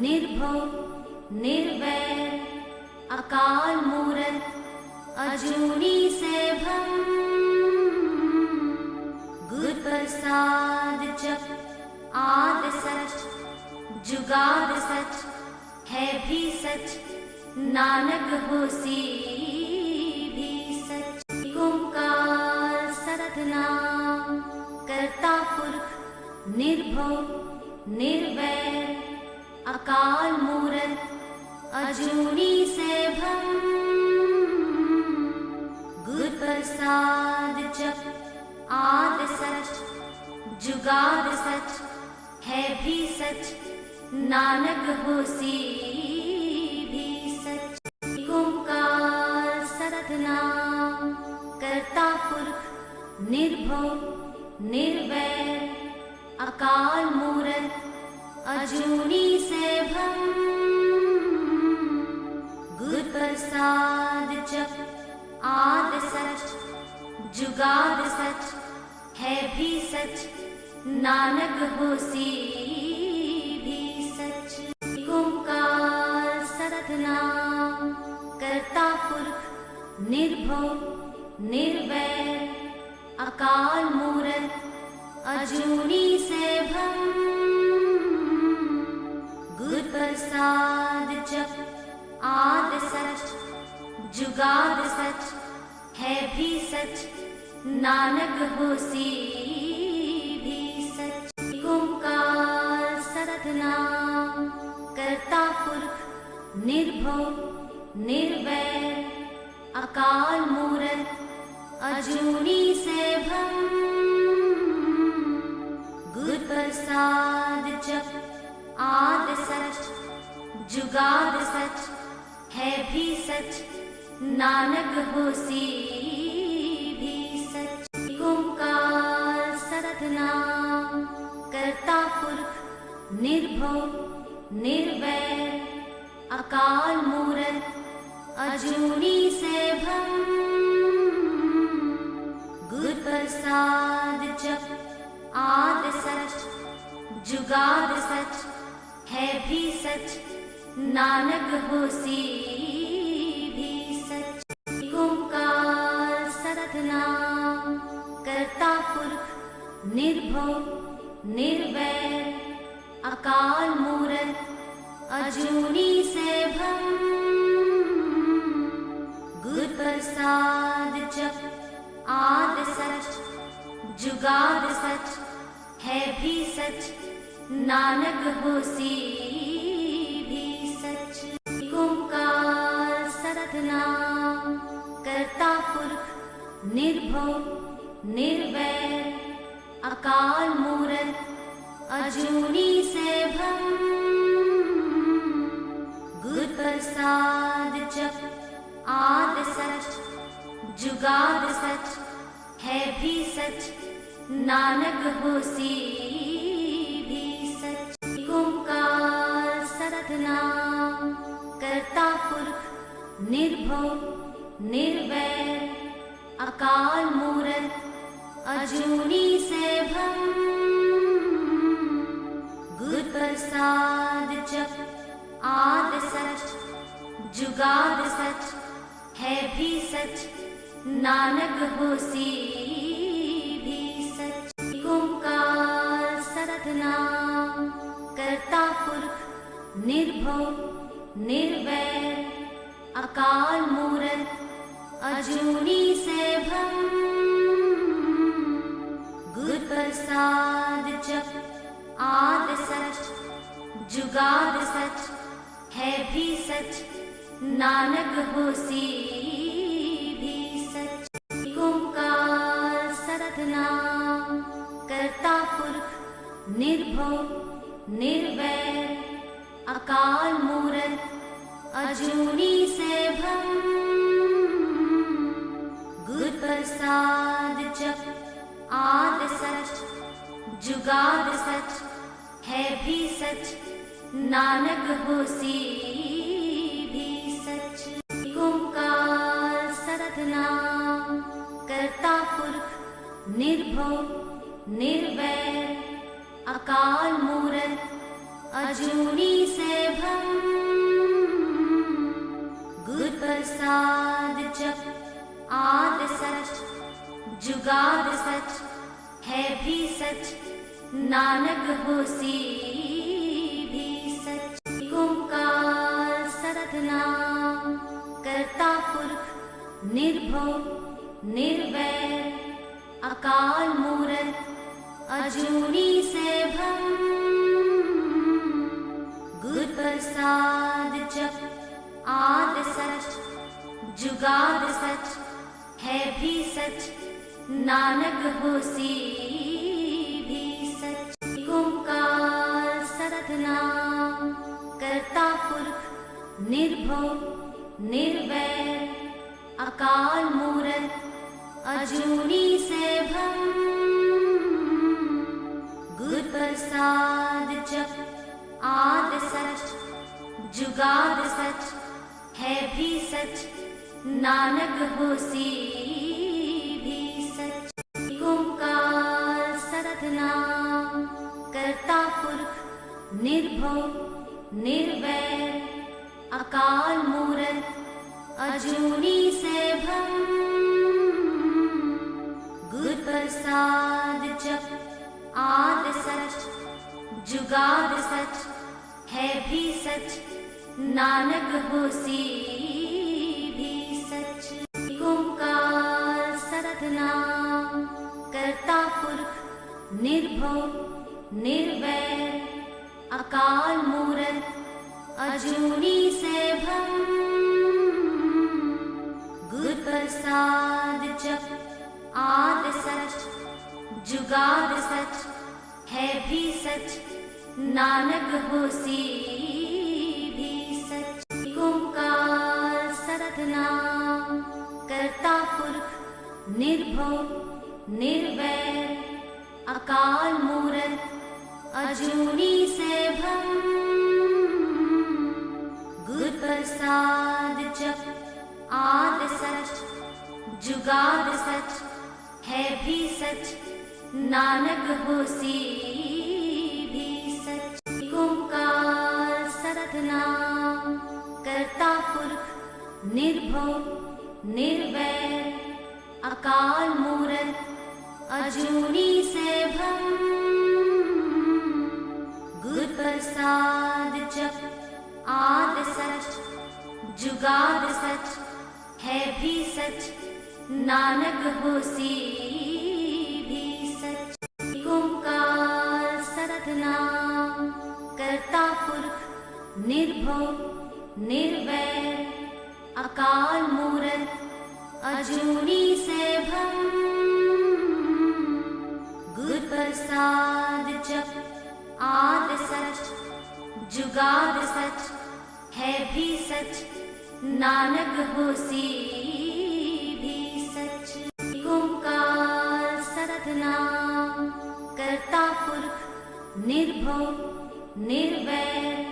निर्भव निर्वैर अकाल मूरत अजूनी सैभम। गुर प्रसाद जप आद सच जुगाद सच है भी सच नानक होसी भी सच। ओंकार सतनाम। करता पुरख निर्भव निर्वैर अकाल मूरत अजूनी सैभम। गुर प्रसाद जप आद सच जुगाद सच है भी सच नानक होसी भी सच। ओंकार सतनाम। करता पुरख निर्भव निर्वैर अकाल मूरत अजूनी सैभम गुर प्रसाद जप आद सच जुगाद सच है भी सच नानक होसी भी सच। ओंकार सतनाम करता पुरख निर्भव निर्वैर अकाल मूरत अजूनी सैभम गुर प्रसाद जप आद सच जुगाद सच है भी सच नानक होसी भी सच। ओंकार सतनाम करता पुरख निर्भव निर्वैर अकाल मूरत अजूनी सैभम गुर प्रसाद जप आद सच जुगाद सच है भी सच नानक होसी भी सच। ओंकार सतनाम करता पुरख निर्भव निर्वैर अकाल मूरत अजूनी सैभम गुर प्रसाद जप आद सच जुगाद सच है भी सच नानक होसी भी सच। ओंकार सतनाम करता पुरख निर्भव निर्वैर अकाल मूरत अजूनी सैभम गुर प्रसाद जप आद सच जुगाद सच है भी सच नानक होसी भी सच। ओंकार सतनाम करता पुरख निर्भव निर्वैर अकाल मूरत अजूनी सैभम गुर प्रसाद जप आद सच जुगाद सच है भी सच नानक होसी भी सच। ओंकार सतनाम करता पुरख निर्भव निर्वैर अकाल मूरत अजूनी सैभम गुर प्रसाद जप आद सच जुगाद सच है भी सच नानक होसी भी सच। ओंकार सतनाम करता पुरख निर्भव निर्वैर अकाल मूरत अजूनी सैभम गुर प्रसाद जप आद सच जुगाद सच है भी सच नानक होसी भी सच। ओंकार सतनाम करता पुरख निर्भव निर्वैर अकाल मूरत अजूनी सैभम गुर प्रसाद जप आद सच जुगाद सच है भी सच नानक होसी भी सच। ओंकार सतनाम करता पुरख निर्भव निर्वैर अकाल मूरत अजूनी सैभम गुर प्रसाद जप आद सच जुगाद सच है भी सच नानक होसी भी सच। ओंकार सतनाम करता पुरख निर्भव निर्वैर अकाल मूरत अजूनी सैभम गुर प्रसाद जप आद सच जुगाद सच है भी सच नानक होसी भी सच। ओंकार सतनाम करता पुरख निर्भव निर्वैर अकाल मूरत अजूनी सैभम गुर गुर प्रसाद जप आद सच जुगाद सच है भी सच नानक होसी भी सच। ओंकार सतनाम करता पुरख निर्भव निर्वैर अकाल मूरत अजूनी सैभम। गुर प्रसाद जप आद सच जुगाद सच है भी सच नानक होसी भी सच। ओंकार सतनाम करता पुरख निर्भव निर्वैर अकाल मूरत अजूनी सैभम। गुर प्रसाद जप आद सच जुगाद सच है भी सच नानक होसी भी सच। ओंकार सतनाम करता पुरख निर्भव निर्वैर अकाल मूरत अजूनी सैभम। गुर प्रसाद जप आद सच जुगाद सच है भी सच नानक होसी भी सच। ओंकार सतनाम करता पुरख निर्भव निर्वैर अकाल मूरत अजूनी सैभम। गुर प्रसाद जप आद सच जुगाद सच है भी सच नानक होसी भी सच। ओंकार सतनाम करता पुरख निर्भव निर्वैर अकाल मूरत अजूनी सैभम। गुर प्रसाद जप आद सच जुगाद सच है भी सच नानक होसी भी सच। ओंकार सतनाम करता पुरख निर्भव निर्वैर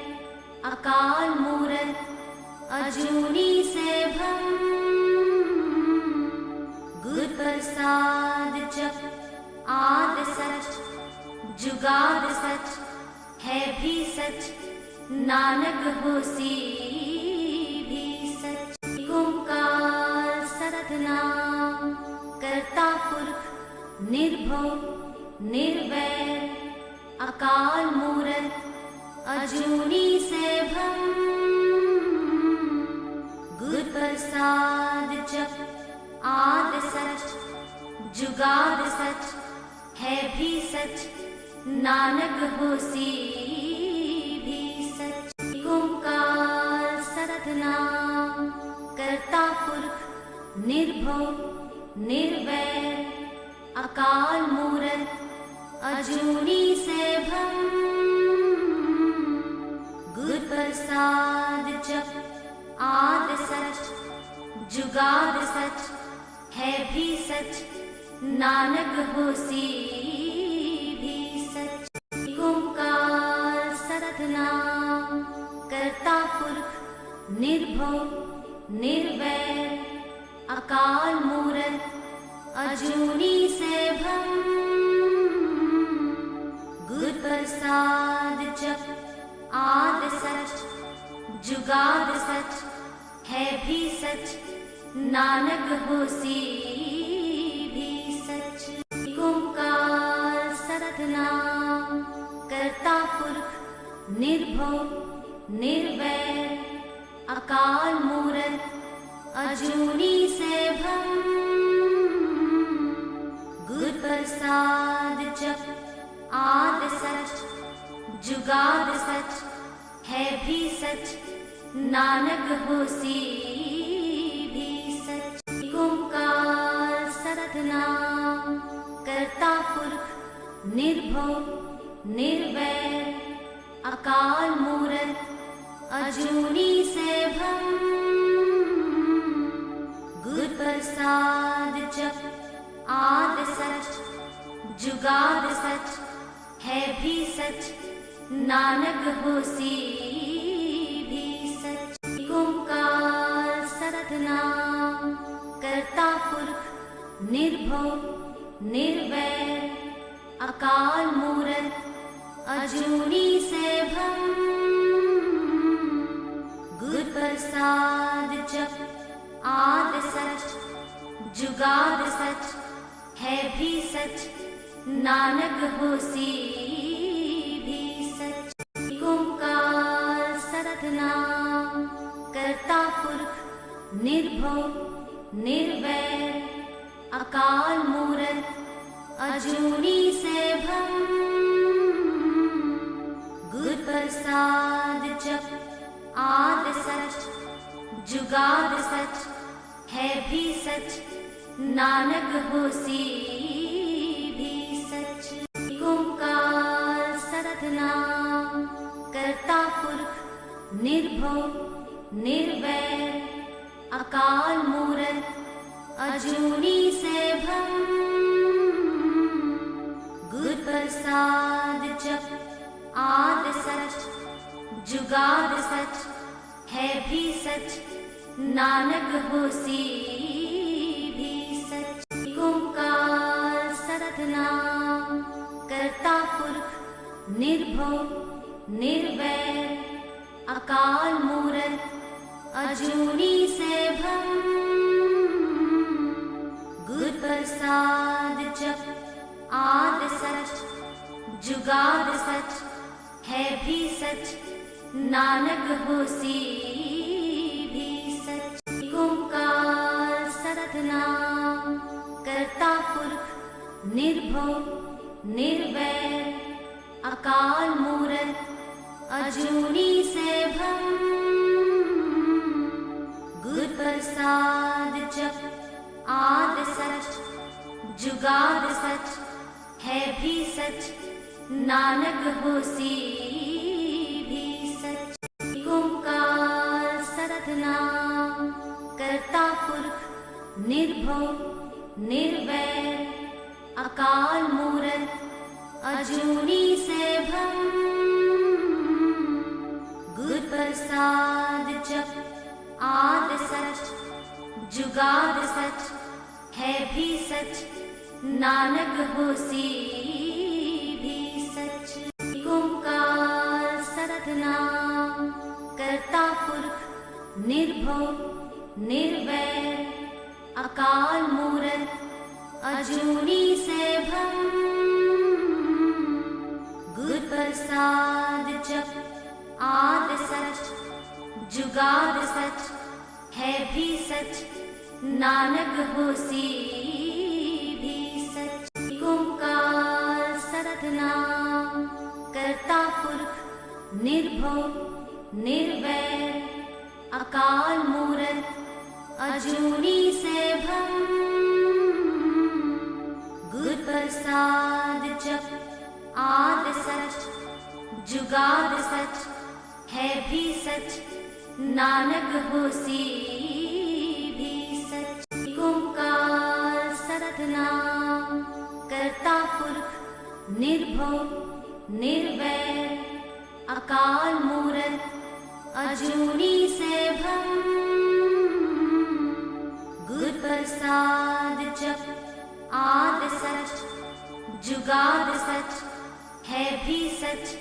अकाल मूरत अजूनी सैभम। गुर प्रसाद जप आद सच जुगाद सच है भी सच नानक होसी भी सच। ओंकार सतनाम करता पुरख निर्भव निर्वैर अकाल मूरत अजूनी सैभम। गुर प्रसाद जप आद सच जुगाद सच है भी सच नानक होसी भी सच। ओंकार सतनाम करता पुरख निर्भव निर्वैर अकाल मूरत अजूनी सैभम। गुर प्रसाद जप आद सच जुगाद सच है भी सच नानक होसी भी सच। ओंकार सतनाम करता पुरख निर्भव निर्वैर अकाल मूरत अजूनी सैभम। गुर प्रसाद जप आद सच जुगाद सच है भी सच नानक होसी भी सच। ओंकार सतनाम करता पुरख निर्भव निर्वैर अकाल मूरत अजूनी सैभम। गुर प्रसाद जप आद सच जुगाद सच है भी सच नानक होसी भी सच। ओंकार सतनाम करता पुरख निर्भव निर्वैर अकाल मूरत अजूनी सैभम। गुर प्रसाद जप आद सच जुगाद सच है भी सच, नानक होसी भी सच। ओंकार सतनाम करता पुरख निर्भव निर्वैर, अकाल मूरत अजूनी सैभम। गुर प्रसाद जप आद सच, जुगाद सच, है भी सच, नानक होसी भी सच। ओंकार सतनाम करता पुरख निर्भव निर्वैर, अकाल मूरत अजूनी सैभम। गुर प्रसाद जप आद सच, जुगाद सच, है भी सच, नानक होसी भी सच। ओंकार सतनाम करता पुरख निर्भव निर्वैर, अकाल मूरत अजूनी सैभम। गुर प्रसाद जप आद सच, जुगाद सच, है भी सच, नानक होसी भी सच। ओंकार सतनाम करता पुरख निर्भव निर्वैर, अकाल मूरत अजूनी सैभम। गुर प्रसाद जप आद सच, जुगाद सच, है भी सच, नानक होसी भी सच। ओंकार सतनाम करता पुरख निर्भव निर्वैर, अकाल मूरत अजूनी सैभम। गुर प्रसाद जप आद सच, जुगाद सच, है भी सच, नानक होसी भी सच। ओंकार सतनाम करता पुरख निर्भव निर्वैर, अकाल मूरत अजूनी सैभम। गुर प्रसाद जप आद सच, जुगाद सच, है भी सच, नानक होसी भी सच। ओंकार सतनाम करता पुरख निर्भव निर्वैर, अकाल मूरत अजूनी सैभम। गुर प्रसाद जप आद सच, जुगाद सच, है भी सच, नानक होसी भी सच। ओंकार सतनाम करता पुरख निर्भव निर्वैर, अकाल मूरत अजूनी सैभम। गुर प्रसाद जप आद सच, जुगाद सच, है भी सच, नानक होसी भी सच। ओंकार सतनाम करता पुरख निर्भव निर्वैर, अकाल मूरत अजूनी सैभम। गुर प्रसाद जप आद सच, जुगाद सच, है भी सच,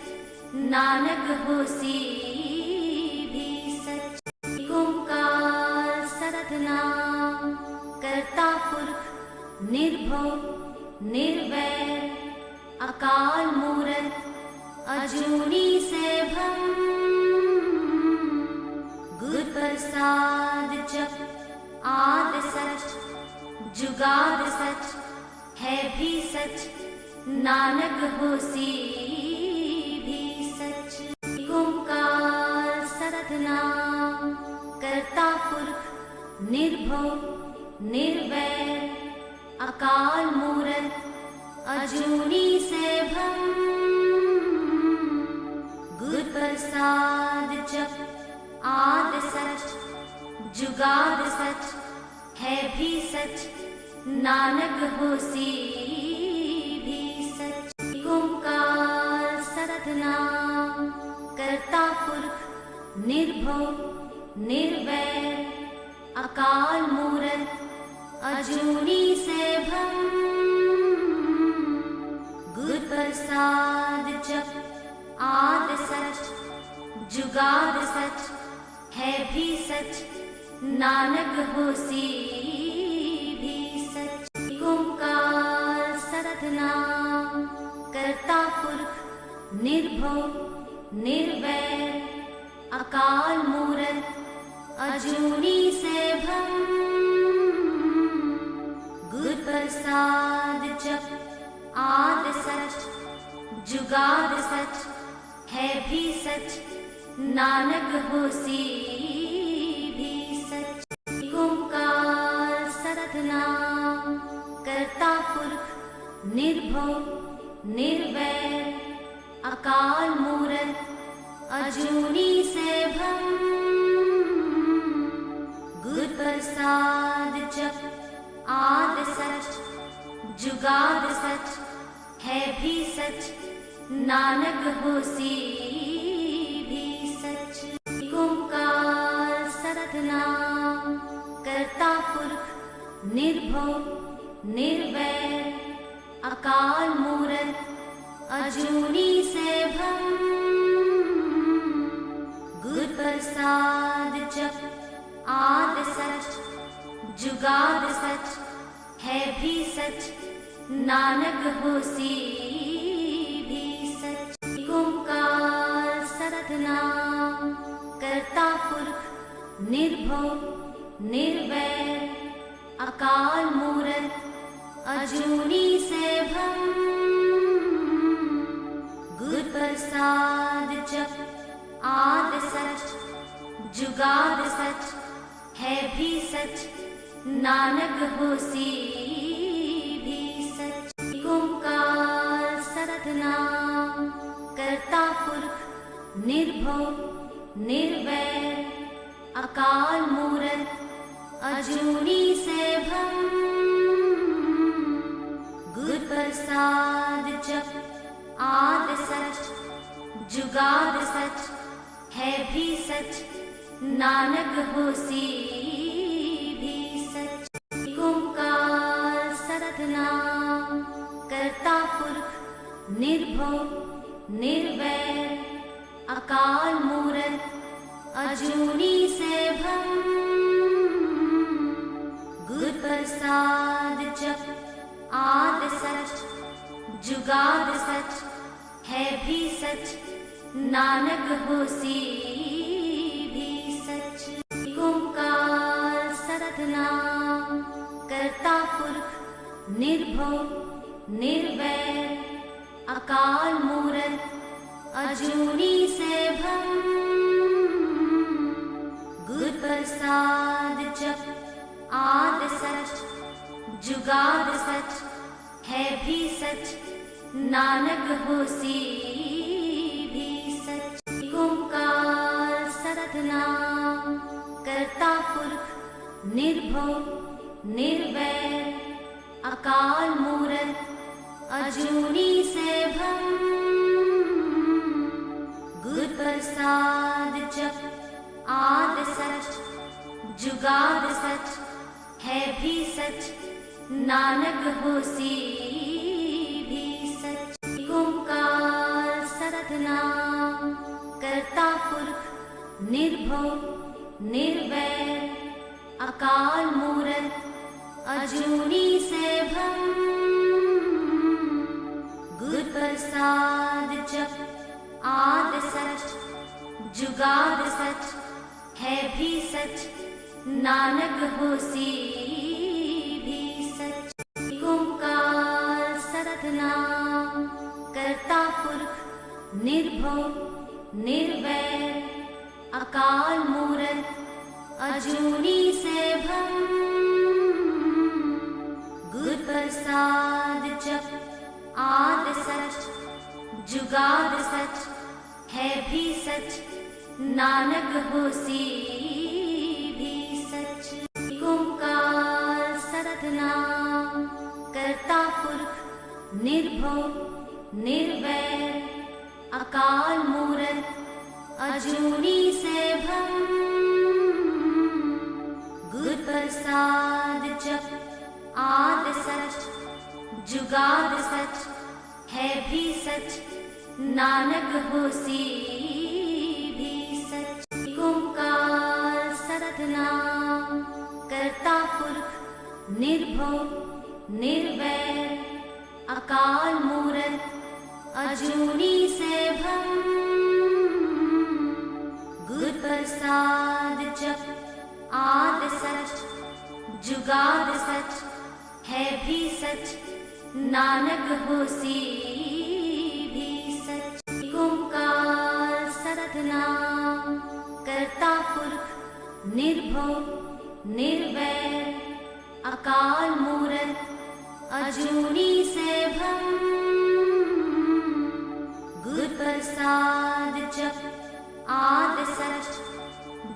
नानक होसी भी सच। ओंकार सतनाम करता पुरख निर्भव निर्वैर, अकाल मूरत अजूनी सैभम। गुर प्रसाद जप आद सच, जुगाद सच, है भी सच, नानक होसी भी सच। ओंकार सतनाम करता पुरख निर्भव निर्वैर, अकाल मूरत अजूनी सैभम। गुर प्रसाद जप आद सच, जुगाद सच, है भी सच, नानक होसी भी सच। ओंकार निर्भव निर्वैर अकाल मूरत अजूनी सैभम। गुर प्रसाद जप आद सच जुगाद सच है भी सच, नानक होसी भी सच। ओंकार सतनाम करता पुरख निर्भव निर्वैर अकाल मूरत अजूनी सैभम। गुर प्रसाद जप आद सच जुगाद सच है भी सच, नानक होसी भी सच। ओंकार सतनाम करता पुरख निर्भव निर्वैर अकाल मूरत अजूनी सैभम। गुर प्रसाद जप आद सच जुगाद सच है भी सच, नानक होसी भी सच। ओंकार सतनाम करता पुरख निर्भव निर्वैर अकाल मूरत अजूनी सैभम। गुर प्रसाद जप आद सच जुगाद सच है भी सच, नानक होसी भी सच। ओंकार सतनाम करता पुरख निर्भव निर्वैर अकाल मूरत अजूनी सैभम। गुर प्रसाद जप आद सच जुगाद सच है भी सच, नानक होसी भी सच। ओंकार सतनाम करता पुरख निर्भव निर्वैर अकाल मूरत अजूनी सैभम। गुर प्रसाद जप आद सच जुगाद सच है भी सच, नानक होसी भी सच। ओंकार सतनाम करता पुरख निर्भव निर्वैर अकाल मूरत अजूनी सैभम। गुर प्रसाद जप आद सच जुगाद सच है भी सच, नानक होसी भी सच। ओंकार सतनाम करता पुरख निर्भव निर्वैर अकाल मूरत अजूनी सैभम। गुर प्रसाद जप आद सच जुगाद सच है भी सच, नानक होसी भी सच। ओंकार सतनाम करता पुरख निर्भव निर्वैर अकाल मूरत अजूनी सैभम। गुर प्रसाद जप आद सच जुगाद सच है भी सच, नानक होसी भी सच। ओंकार सतनाम करता पुरख निर्भव निर्वैर अकाल मूरत अजूनी सैभम। गुर प्रसाद जप आद सच जुगाद सच है भी सच, नानक होसी भी सच। ओंकार सतनाम करता पुरख निर्भव निर्वैर अकाल मूरत अजूनी सैभम। गुर प्रसाद जप आद सच जुगाद सच है भी सच, नानक होसी भी सच। ओंकार सतनाम करता पुरख निर्भव निर्वैर अकाल मूरत अजूनी सैभम गुर प्रसाद जप आद सच जुगाद सच है भी सच नानक होसी भी सच। ओंकार सतनाम करता पुरख निर्भव निर्वैर अकाल मूरत अजूनी सैभम गुर प्रसाद जप आद सच जुगाद सच है भी सच नानक होसी भी सच। ओंकार सतनाम करता पुरख निर्भव निर्वैर अकाल मूरत अजूनी सैभम गुर प्रसाद जप आद सच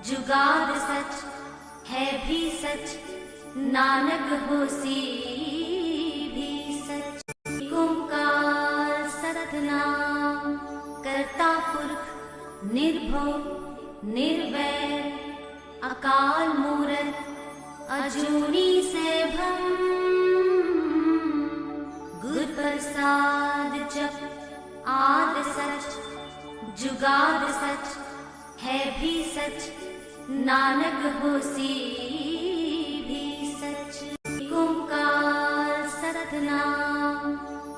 जुगाद सच है भी सच नानक होसी भी सच। ओंकार सतनाम करता पुरख निर्भव निर्वैर अकाल मूरत अजूनी सैभम गुर प्रसाद जप आद सच जुगाद सच है भी सच नानक होसी भी सच। ओंकार सतनाम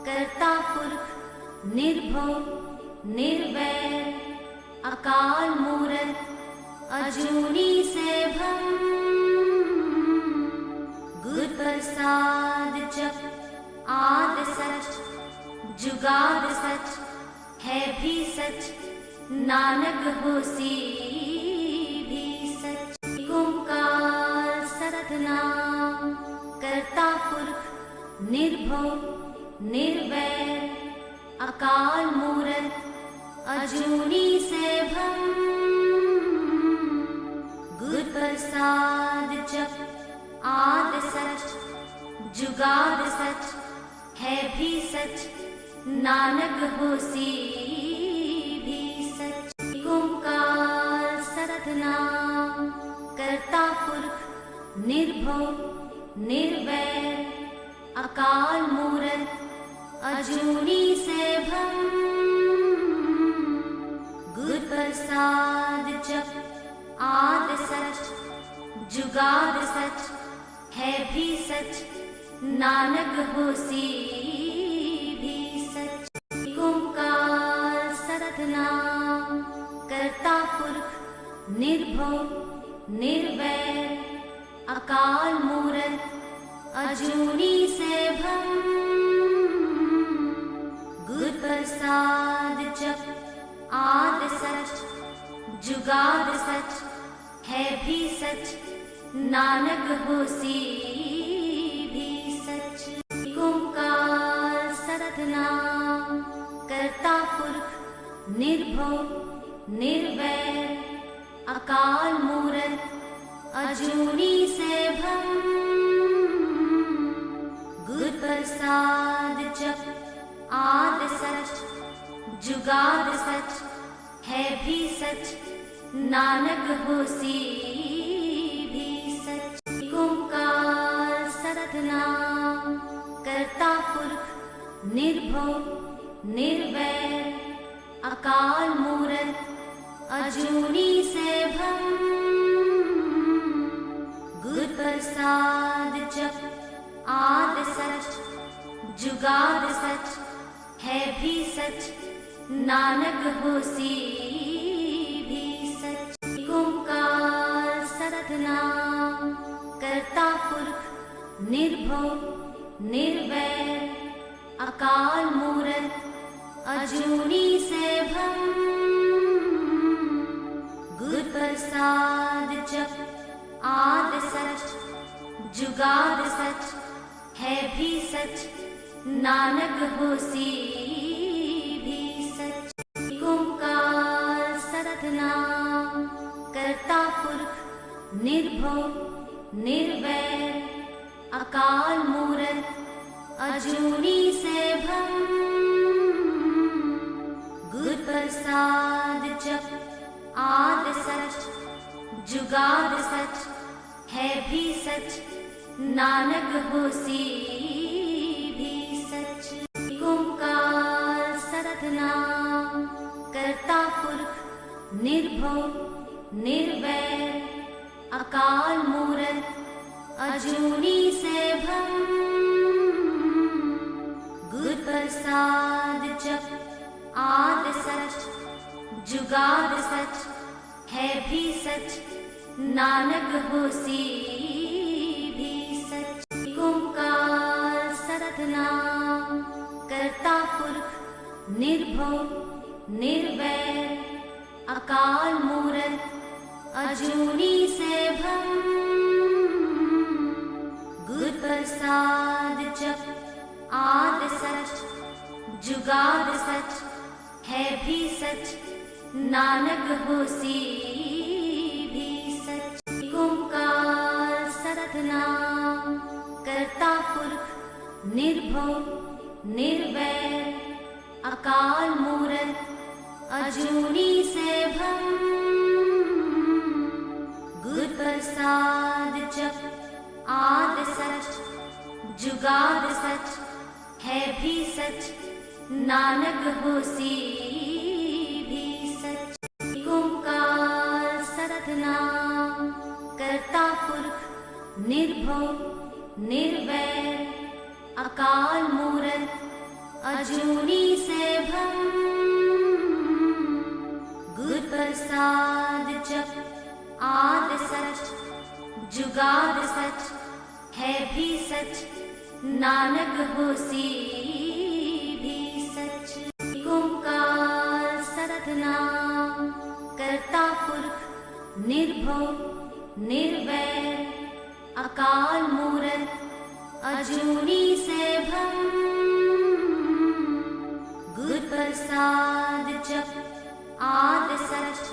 करता पुरख निर्भव निर्वैर अकाल मूरत अजूनी सैभम गुर प्रसाद जप आद सच जुगाद सच है भी सच नानक होसी भी सच। ओंकार सतनाम करता पुरख निर्भव निर्वैर अकाल मूरत अजूनी सैभम गुर प्रसाद जप आद सच जुगाद सच है भी सच नानक होसी भी सच। ओंकार सतनाम करता पुरख निर्भव निर्वैर अकाल मूरत अजूनी सैभम गुर प्रसाद जप आद सच जुगाद सच है भी सच नानक होसी भी सच। ओंकार सतनाम करता पुरख निर्भव निर्वैर अकाल मूरत अजूनी सैभम गुर प्रसाद जप आद सच जुगाद सच है भी सच नानक होसी भी सच। ओंकार सतनाम करता पुरख निर्भव निर्वैर अकाल मूरत अजूनी सैभम गुर प्रसाद जप आद सच जुगाद सच है भी सच नानक होसी भी सच। ओंकार सतनाम करता पुरख निर्भव निर्वैर अकाल मूरत अजूनी सैभम गुर प्रसाद जप आद सच जुगाद सच है भी सच नानक होसी भी सच। ओंकार सतनाम करता पुरख निर्भव निर्वैर अकाल मूरत अजूनी सैभम गुर प्रसाद जप आद सच जुगाद सच है भी सच नानक होसी भी सच। ओंकार सतनाम करता पुरख निर्भव निर्वैर अकाल मूरत अजूनी सैभम गुर प्रसाद जप आद सच जुगाद सच है भी सच, नानक होसी भी सच। ओंकार सतनाम करता पुरख निर्भव निर्वैर, अकाल मूरत अजूनी सैभम। गुर प्रसाद जप आद सच जुगाद सच है भी सच, नानक होसी भी सच। ओंकार सतनाम करता पुरख निर्भव निर्वैर, अकाल मूरत अजूनी सैभम। गुर प्रसाद जप आद सच जुगाद सच है भी सच, नानक होसी भी सच। ओंकार सतनाम करता पुरख निर्भव निर्वैर, अकाल मूरत अजूनी सैभम। गुर प्रसाद जप आद सच जुगाद सच है भी सच, नानक होसी भी सच। ओंकार सतनाम करता पुरख निर्भव निर्वैर, अकाल मूरत अजूनी सैभम। गुर प्रसाद जप आद सच जुगाद सच है भी सच, नानक होसी भी सच। ओंकार सतनाम करता पुरख निर्भव निर्वैर, अकाल मूरत अजूनी सैभम। गुर प्रसाद जप आद सच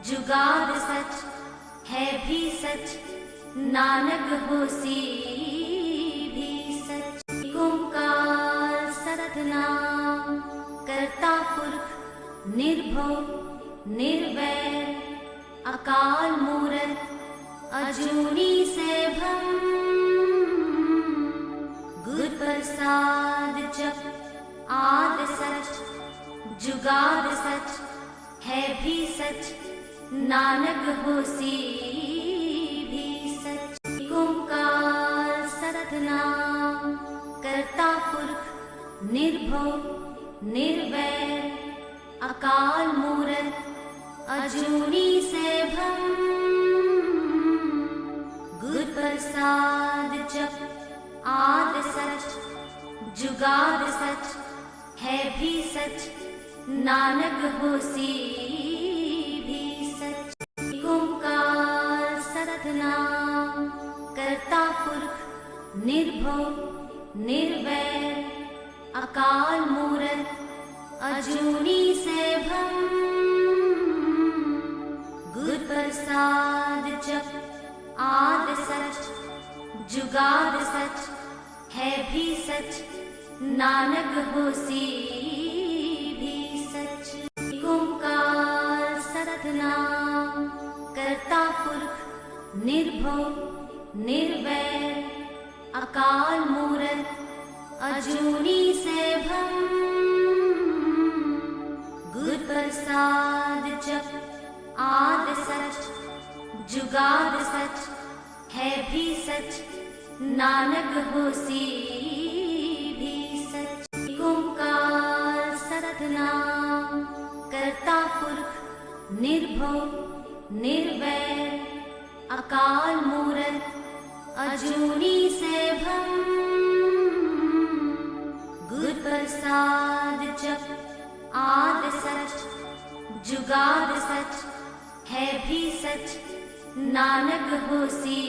जुगाद सच है भी सच, नानक होसी भी सच। ओंकार सतनाम करता पुरख निर्भव निर्वैर, अकाल मूरत अजूनी सैभम। गुर प्रसाद जप आद सच जुगाद सच है भी सच, नानक होसी भी सच। ओंकार सतनाम करता पुरख निर्भव निर्वैर, अकाल मूरत अजूनी सैभम। गुर प्रसाद जप आद सच जुगाद सच है भी सच, नानक होसी भी सच। ओंकार सतनाम करता पुरख निर्भव निर्वैर, अकाल मूरत अजूनी सैभम। गुर प्रसाद जप आद सच जुगाद सच है भी सच, नानक होसी भी सच। ओंकार सतनाम करता पुरख निर्भव निर्वैर, अकाल मूरत अजूनी सैभम। गुर प्रसाद जप आद सच जुगाद सच है भी सच, नानक होसी भी सच। ओंकार सतनाम करता पुरख निर्भव निर्वैर, अकाल मूरत अजूनी सैभम। गुर प्रसाद जप आद सच जुगाद सच है भी सच, नानक होसी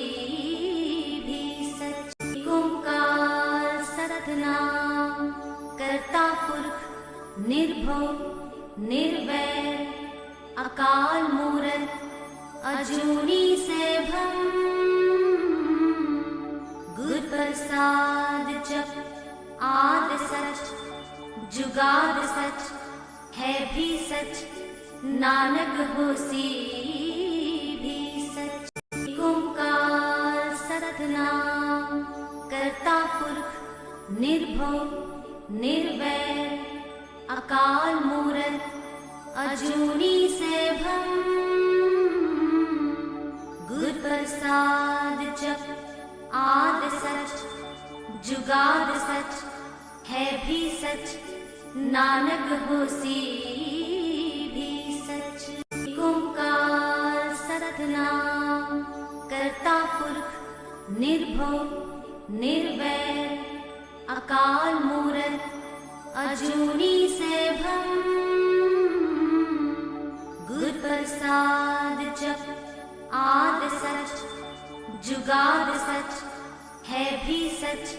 भी सच। ओंकार सतनाम करता पुरख निर्भव निर्वैर, अकाल मूरत अजूनी सैभम। गुर प्रसाद जप आद सच जुगाद सच है भी सच, नानक होसी भी सच। ओंकार सतनाम करता पुरख निर्भव निर्वैर अकाल मूरत अजूनी सैभम। गुर प्रसाद जप आद सच जुगाद सच है भी सच। नानक होसी भी सच। ओंकार सतनाम करता पुरख निर्भव निर्वैर अकाल मूरत अजूनी सैभम। गुर प्रसाद जप आद सच जुगाद सच है भी सच।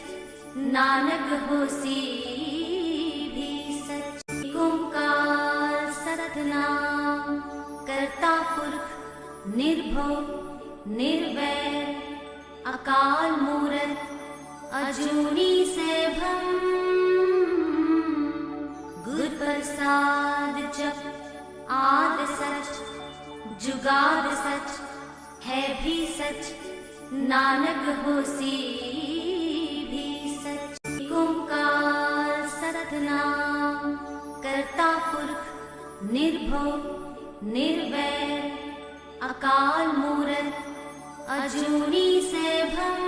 नानक होसी भी सच। ओंकार सतनाम करता पुरख निर्भव निर्वैर अकाल मूरत अजूनी सैभम। गुर प्रसाद जप आद सच जुगाद सच है भी सच। नानक होसी भी सच। ओंकार सतनाम करता पुरख निर्भव निर्वैर अकाल मूरत अजूनी सैभम।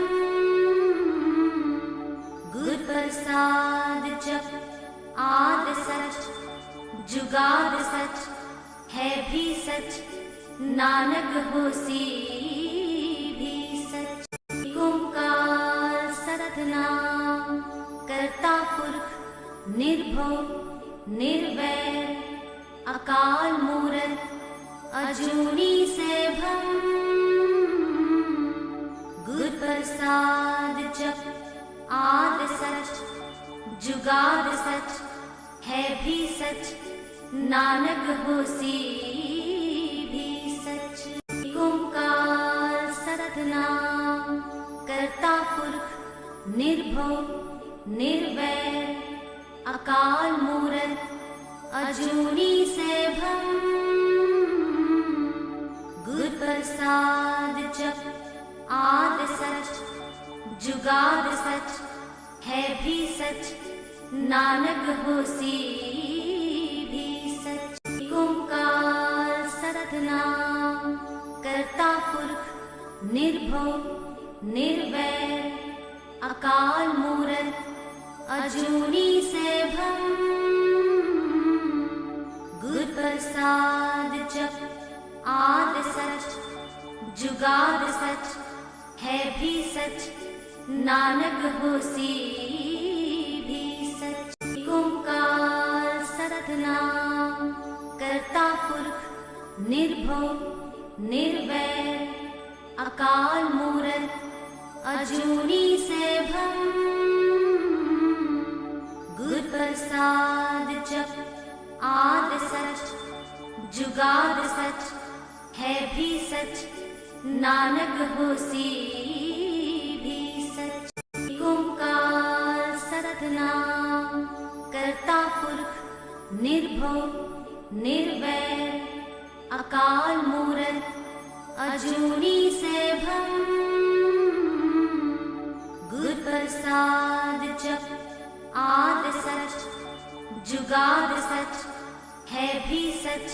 गुर प्रसाद जप आद सच जुगाद सच है भी सच। नानक होसी भी सच। ओंकार सतनाम करता पुरख निर्भव निर्वैर अकाल मूरत अजूनी सैभम। गुर प्रसाद जप आद सच जुगाद सच है भी सच। नानक होसी भी सच। ओंकार सतनाम करता पुरख निर्भव निर्वैर अकाल मूरत अजूनी सैभम। गुर प्रसाद जप आद सच जुगाद सच है भी सच। नानक होसी भी सच। ओंकार सतनाम करता पुरख निर्भव निर्वैर अकाल मूरत अजूनी सैभम। गुर प्रसाद जप आद सच जुगाद सच है भी सच। नानक होसी भी सच। ओंकार सतनाम करता पुरख निर्भव निर्वैर अकाल मूरत अजूनी सैभम। गुर प्रसाद जप आद सच जुगाद सच है भी सच। नानक होसी भी सच। ओंकार सतनाम करता पुरख निर्भव निर्वैर अकाल मूरत अजूनी सैभम। गुर प्रसाद जप आद सच जुगाद सच है भी सच।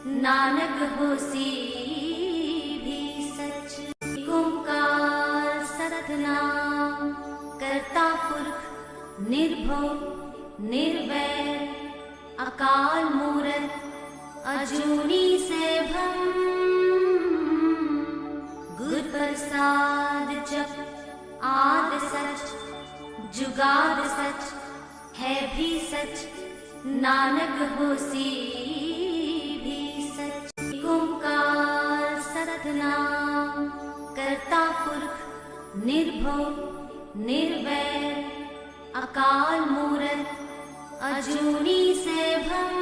नानक होसी भी सच। ओंकार सतनाम करता पुरख निर्भव निर्वैर अकाल मूरत अजूनी सैभम। गुर प्रसाद जप आद सच जुगाद सच है भी सच। नानक होसी भी सच। ओंकार सतनाम करता पुरख निर्भव निर्वैर अकाल मूरत अजूनी सैभम।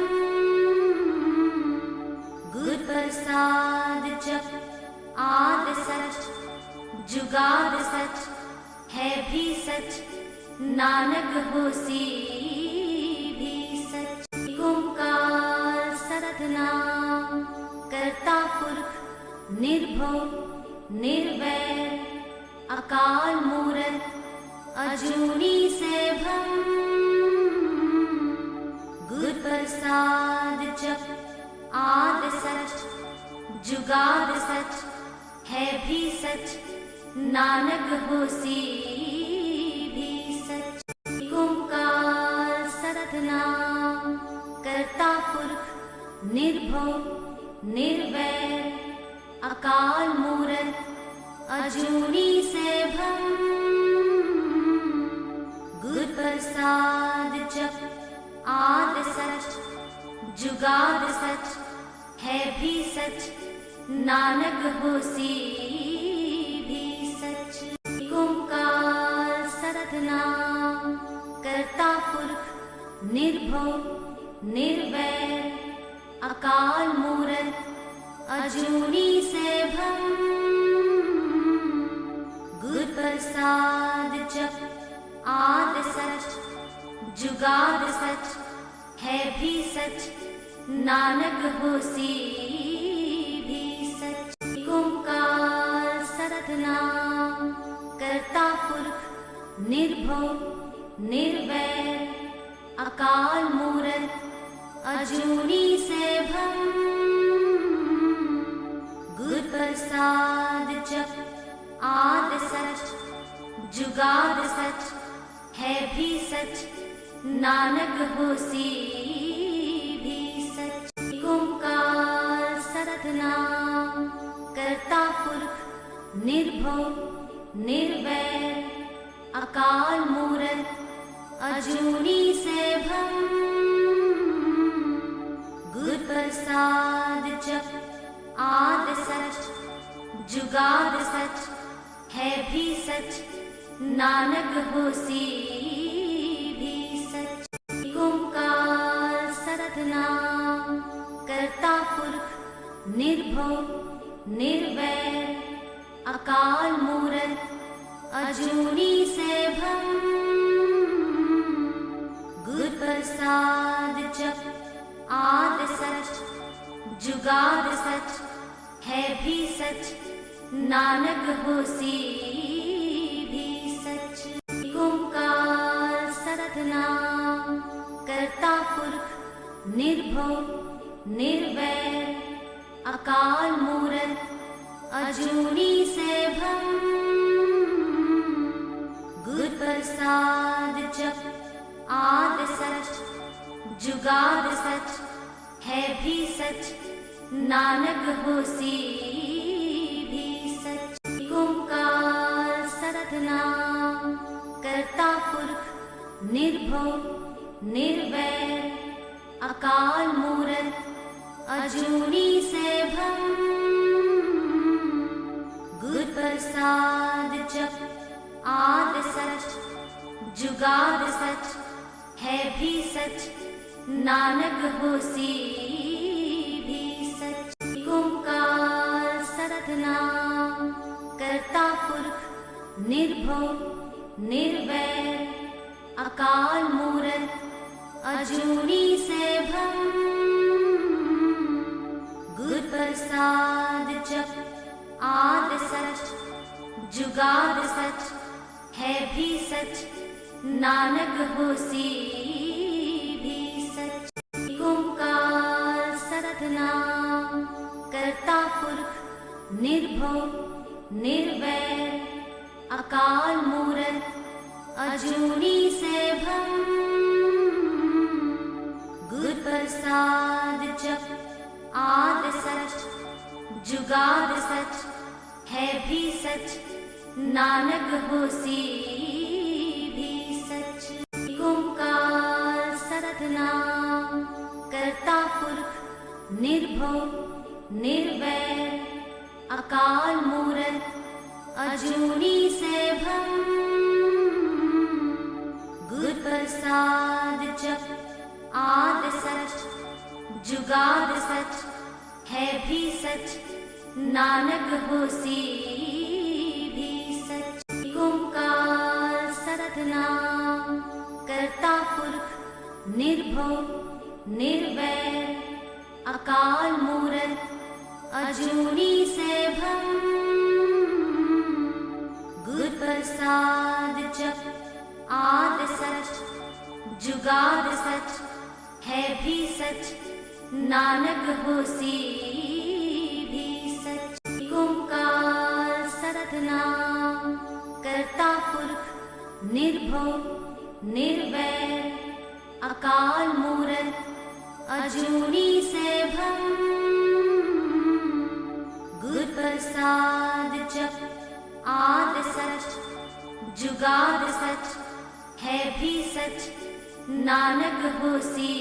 गुर प्रसाद जप आद सच जुगाद सच है भी सच। नानक होसी भी सच। ओंकार सतनाम निर्भव निर्वैर अकाल मूरत अजूनी सैभम। गुर प्रसाद जप आद सच जुगाद सच है भी सच, नानक होसी भी सच। ओंकार सतनाम करता पुरख निर्भव निर्वैर अकाल मूरत अजूनी सैभम। गुर प्रसाद जप आद सच जुगाद सच है भी सच, नानक होसी भी सच। ओंकार सतनाम करता पुरख निर्भव निर्वैर अकाल मूरत अजूनी सैभम। गुर प्रसाद जप आद सच जुगाद सच है भी सच, नानक होसी भी सच। ओंकार सतनाम करता पुरख निर्भव निर्वैर अकाल मूरत अजूनी सैभम। गुर प्रसाद जप आद सच जुगाद सच है भी सच, नानक होसी भी सच। ओंकार सतनाम करता पुरख निर्भव निर्वैर अकाल मूरत अजूनी सैभम। गुर प्रसाद जप आद सच जुगाद सच है भी सच, नानक होसी भी सच। ओंकार सतनाम करता पुरख निर्भव निर्वैर अकाल मूरत अजूनी सैभम। गुर प्रसाद जप आद सच जुगाद सच है भी सच, नानक होसी भी सच। ओंकार सतनाम करता पुरख निर्भव निर्वैर अकाल मूरत अजूनी सैभम। गुर प्रसाद जप आद सच जुगाद सच है भी सच, नानक होसी भी सच। ओंकार सतनाम करता पुरख निर्भव निर्वैर अकाल मूरत अजूनी सैभम। गुर प्रसाद जप आद सच जुगाद सच है भी सच, नानक होसी भी सच। ओंकार सतनाम करता पुरख निर्भव निर्वैर अकाल मूरत अजूनी सैभम। गुर प्रसाद जप आद सच जुगाद सच है भी सच, नानक होसी भी सच। ओंकार सतनाम करता पुरख निर्भव निर्वैर अकाल मूरत अजूनी सैभम। गुर प्रसाद जप आद सच जुगाद सच है भी सच, नानक होसी भी सच। ओंकार सतनाम करता पुरख निर्भव निर्वैर अकाल मूरत अजूनी सैभम। गुर प्रसाद जप आद सच जुगाद सच है भी सच, नानक होसी भी सच। ओंकार सतनाम करता पुरख निर्भव निर्वैर अकाल मूरत अजूनी सैभम गुर प्रसाद जप आद सच जुगाद सच है भी सच नानक होसी भी सच। ओंकार सतनाम करता पुरख निर्भव निर्वैर अकाल मूरत अजूनी सैभम गुर प्रसाद जप आद सच जुगाद सच है भी सच नानक होसी